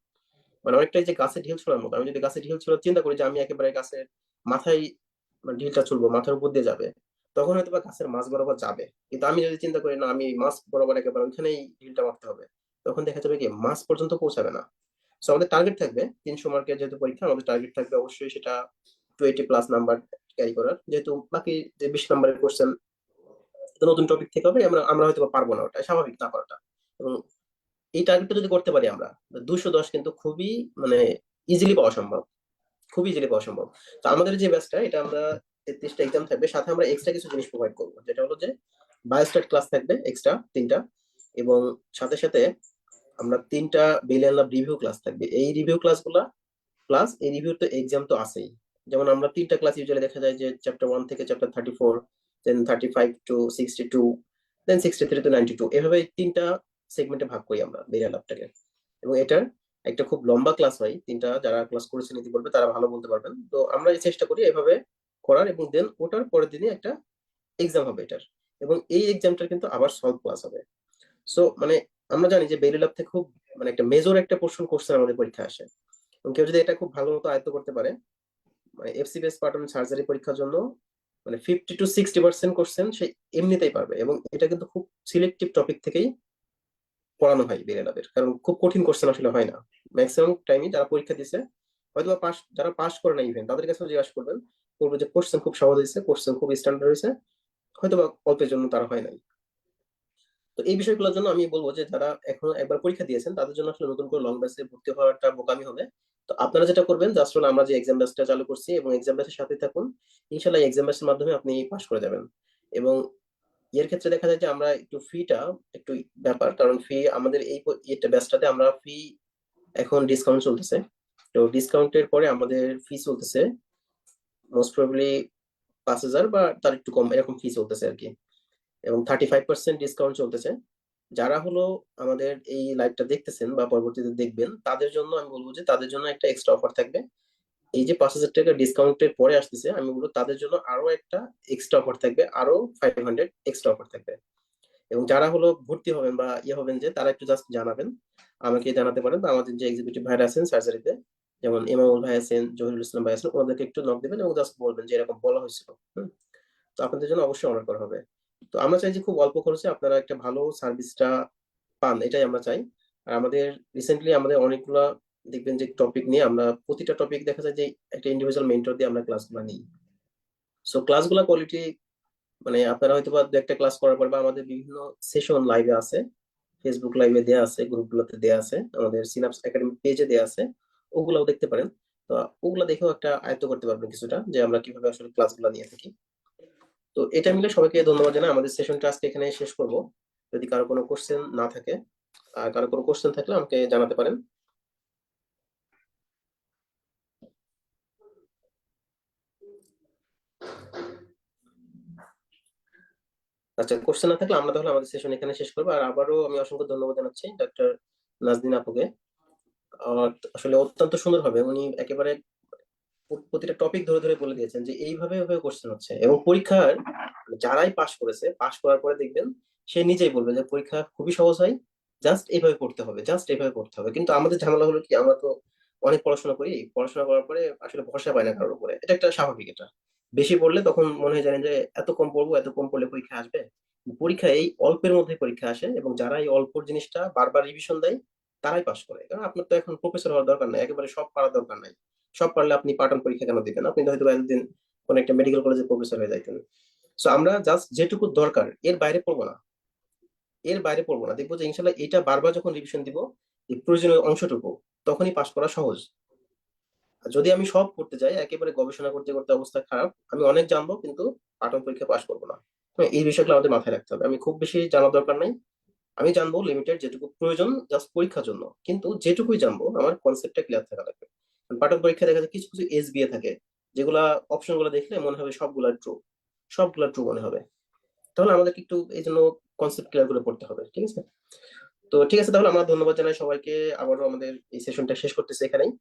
মানে অনেকটাই যে গাছে ঢিল ছোড়ার মতো, আমি যদি গাছে ঢিল ছোড়ার চিন্তা করি যে আমি একেবারে গাছের মাথায় মানে ঢিলটা ছুড়বো, মাথার উপর দিয়ে যাবে, তখন হয়তো বা গাছের মাছ বরাবর যাবে। কিন্তু আমি যদি চিন্তা করি না, আমি মাছ বরাবর একেবারে ওইখানেই ঢিলটা মারতে হবে, তখন দেখা যাবে কি মাছ পর্যন্ত পৌঁছাবে না। তো আমাদের টার্গেট থাকবে 300 মার্কের যেহেতু পরীক্ষা, আমাদের টার্গেট থাকবে অবশ্যই সেটা 20+ নাম্বার ক্যারি করার, যেহেতু বাকি যে 20 নাম্বারের কোশ্চেন নতুন টপিক থেকে হবে, আমরা আমরা হয়তো বা পারবো না, ওটা স্বাভাবিক না পারাটা। এবং এই টার্গেটটা যদি করতে পারি আমরা, 210 কিন্তু খুবই মানে ইজিলি পাওয়া সম্ভব, খুবই ইজিলি পাওয়া সম্ভব। তো আমাদের যে ব্যাচটা, এটা আমরা 33টা এক্সাম থাকবে, সাথে আমরা এক্সট্রা কিছু জিনিস প্রোভাইড করবো, যেটা হলো যে বায়োস্ট্যাট ক্লাস থাকবে এক্সট্রা 3টা, এবং সাথে সাথে আমরা 3টা বিলিয়ন লাভ রিভিউ ক্লাস থাকবে। এই রিভিউ ক্লাসগুলা প্লাস এই রিভিউ তো এক্সাম তো আছেই। যেমন আমরা 3টা ক্লাস ইউজুয়ালি দেখা যায় যে চ্যাপ্টার 1 থেকে chapter 34, then 35 to 62, then 63 to 92, এভাবে 3টা সেগমেন্টে ভাগ করি আমরা বিলিয়ন লাভটাকে। এবং এটার একটা খুব লম্বা ক্লাস হয় 3টা, যারা ক্লাস করেছেন ইতি বলবে তারা ভালো বলতে পারবেন। তো আমরা এই চেষ্টা করি এভাবে করার, এবং দেন ওটার পরের দিনই একটা এক্সাম হবে এটার, এবং এই এক্সামটার কিন্তু আবার সলভ ক্লাস হবে। সো মানে আমরা জানি যে বেইলি ল্যাব থেকে খুব মানে একটা মেজর একটা পোর্শন কোশ্চেন আমাদের পরীক্ষা আসে, এবং কেউ যদি এটা খুব ভালো মতো আয়ত্ত করতে পারে, মানে এফসিপিএস পার্টন সার্জারি পরীক্ষার জন্য মানে 50 to 60% কোশ্চেন সে এমনিতেই পারবে। এবং এটা কিন্তু খুব সিলেক্টিভ টপিক থেকেই পড়ানো হয় বেইলি ল্যাবের, কারণ খুব কঠিন কোশ্চেন আসলে হয় না। ম্যাক্সিমাম টাইমই যারা পরীক্ষা দিছে, হয়তো বা পাস, যারা পাস করে না ইভেন তাদের কাছেও জিজ্ঞাসা করবেন, বলবো যে কোশ্চেন খুব সহজ হয়েছে, কোশ্চেন খুব স্ট্যান্ডার্ড হয়েছে, হয়তো বা অল্পের জন্য তারা হয় নাই। তো এই বিষয়গুলোর জন্য আমি বলবো যে যারা এখন একবার পরীক্ষা দিয়েছেন তাদের জন্য আসলে নতুন করে লং ব্যাচে ভর্তি হওয়াটা বোকামি হবে। তো আপনারা যেটা করবেন, জাস্ট হলো আমরা যে এক্সাম ব্যাচটা চালু করছি এবং এক্সাম ব্যাচের সাথে থাকুন, ইনশাল্লাহ এক্সাম ব্যাচের মাধ্যমে আপনি পাস করে যাবেন। এবং এর ক্ষেত্রে দেখা যায় যে আমরা একটু ফিটা একটু ব্যাপার, কারণ ফি আমাদের এই এটা ব্যাচটাতে আমরা ফি এখন ডিসকাউন্ট চলতেছে। তো ডিসকাউন্টের পরে আমাদের ফি চলতেছে মোস্ট প্রবাবলি 5,000 বা তার একটু কম, এরকম ফি চলতেছে আর কি। এবং 35% ডিসকাউন্ট চলতেছে। যারা হলো আমাদের এই লাইভটা দেখতেছেন বা পরবর্তীতে দেখবেন, তাদের জন্য আমি বলবো যে তাদের জন্য একটা এক্সট্রা অফার থাকবে। এই যে 5,000 টাকা ডিসকাউন্টের পরে আসতেছে, আমি বলবো তাদের জন্য আরো একটা এক্সট্রা অফার থাকবে, আরো 500 এক্সট্রা অফার থাকবে। এবং যারা হলো ভর্তি হবেন বা ইয়ে হবেন, যে তারা একটু জাস্ট জানাবেন, আমাকে জানাতে পারেন, বা আমাদের যে এক্সিকিউটিভ ভাইরা আছেন সার্জারিতে, যেমন ইমামুল ভাই আছেন, জহিরুল ইসলাম ভাই আছেন, ওনাদেরকে একটু নক দিবেন এবং জাস্ট বলবেন যে এরকম বলা হয়েছিল। হুম। তো আপনাদের জন্য অবশ্যই অনার করা হবে। তো আমরা চাই যে খুব অল্প খরচে আপনারা একটা ভালো সার্ভিসটা পান, এটাই আমরা চাই। আর আমাদের রিসেন্টলি আমাদের অনেকগুলা দেখবেন যে টপিক নিয়ে আমরা, প্রতিটা টপিক দেখা যায় যে একটা ইন্ডিভিজুয়াল মেন্টর দিয়ে আমরা ক্লাসগুলো নিই। সো ক্লাসগুলো কোয়ালিটি, মানে আপনারা হয়তো বা দু একটা ক্লাস করার পর, বা আমাদের বিভিন্ন সেশন লাইভে আছে, ফেসবুক লাইভে দেয়া আছে, গ্রুপগুলোতে দেয়া আছে, আমাদের সিনাপস একাডেমি পেজে দেয়া আছে, ওগুলাও দেখতে পারেন। তো ওগুলা দেখেও একটা আয়ত্ত করতে পারবেন কিছুটা, যে আমরা কিভাবে আসলে ক্লাসগুলো নিয়ে থাকি। তো এটা মিলে সবাইকে ধন্যবাদ জানাই। আমাদের সেশনটা আজকে এখানে শেষ করব। যদি কারো কোনো কোশ্চেন না থাকে, আর কারো কোনো কোশ্চেন থাকলে আমাকে জানাতে পারেন। আচ্ছা, কোশ্চেন না থাকলে আমরা তাহলে আমাদের সেশন এখানে শেষ করবো। আর আবারও আমি অসংখ্য ধন্যবাদ জানাচ্ছি ডক্টর নাজনীন আপুকে। আসলে অত্যন্ত সুন্দর হবে, উনি একেবারে প্রতিটা টপিক ধরে ধরে বলে দিয়েছেন যে এইভাবে এভাবে কোশ্চেন হচ্ছে। এবং পরীক্ষার যারাই পাশ করেছে, পাশ করার পরে দেখবেন সে নিজেই বলবে যে পরীক্ষা খুবই সহজ হয়, জাস্ট এইভাবে পড়তে হবে, জাস্ট এইভাবে পড়তে হবে। কিন্তু আমাদের ঝামেলা হলো কি, আমরা তো অনেক পড়াশোনা করি, পড়াশোনা করার পরে আসলে ভরসা পাই না কারোর উপরে। এটা একটা স্বাভাবিক। এটা বেশি পড়লে তখন মনে হয় জানেন যে এত কম পড়বো, এত কম পড়লে পরীক্ষা আসবে। পরীক্ষা এই অল্পের মধ্যে পরীক্ষা আসে, এবং যারা এই অল্প জিনিসটা বারবার রিভিশন দেয় তারাই পাশ করে। কারণ আপনার তো এখন প্রফেসর হওয়ার দরকার নাই, একেবারে সব পারার দরকার নাই। সব পারলে আপনি পার্ট পরীক্ষা কেন দিবেন? আপনি তো হয়তো একদিন কোন একটা মেডিকেল কলেজের প্রফেসর হয়ে যাইতেন। সো আমরা জাস্ট যেটুকু দরকার এর বাইরে পড়বো না, এর বাইরে পড়বো না। দেখবো যে ইনশাল্লাহ এটা বারবার যখন রিভিশন দিব, এই প্রয়োজনীয় অংশটুকু, তখনই পাশ করা সহজ। আর যদি আমি সব করতে যাই, একেবারে গবেষণা করতে করতে অবস্থা খারাপ, আমি অনেক জানবো কিন্তু পাঠন পরীক্ষা পাশ করবো না। হ্যাঁ, এই বিষয়গুলো আমাদের মাথায় রাখতে হবে। আমি খুব বেশি জানার দরকার নাই, আমি জানবো লিমিটেড যেটুকু প্রয়োজন জাস্ট পরীক্ষার জন্য, কিন্তু যেটুকুই জানবো আমার কনসেপ্টটা ক্লিয়ার থাকা লাগবে। কারণ পাঠন পরীক্ষা দেখা যায় কিছু কিছু এসবিএ থাকে, যেগুলা অপশন গুলো দেখলে মনে হবে সবগুলা ট্রু, সবগুলা ট্রু মনে হবে। তাহলে আমাদেরকে একটু এই জন্য কনসেপ্ট ক্লিয়ার করে পড়তে হবে, ঠিক আছে? তো ঠিক আছে, তাহলে আমরা ধন্যবাদ জানাই সবাইকে। আবারও আমাদের এই সেশনটা শেষ করতেছি এখানেই।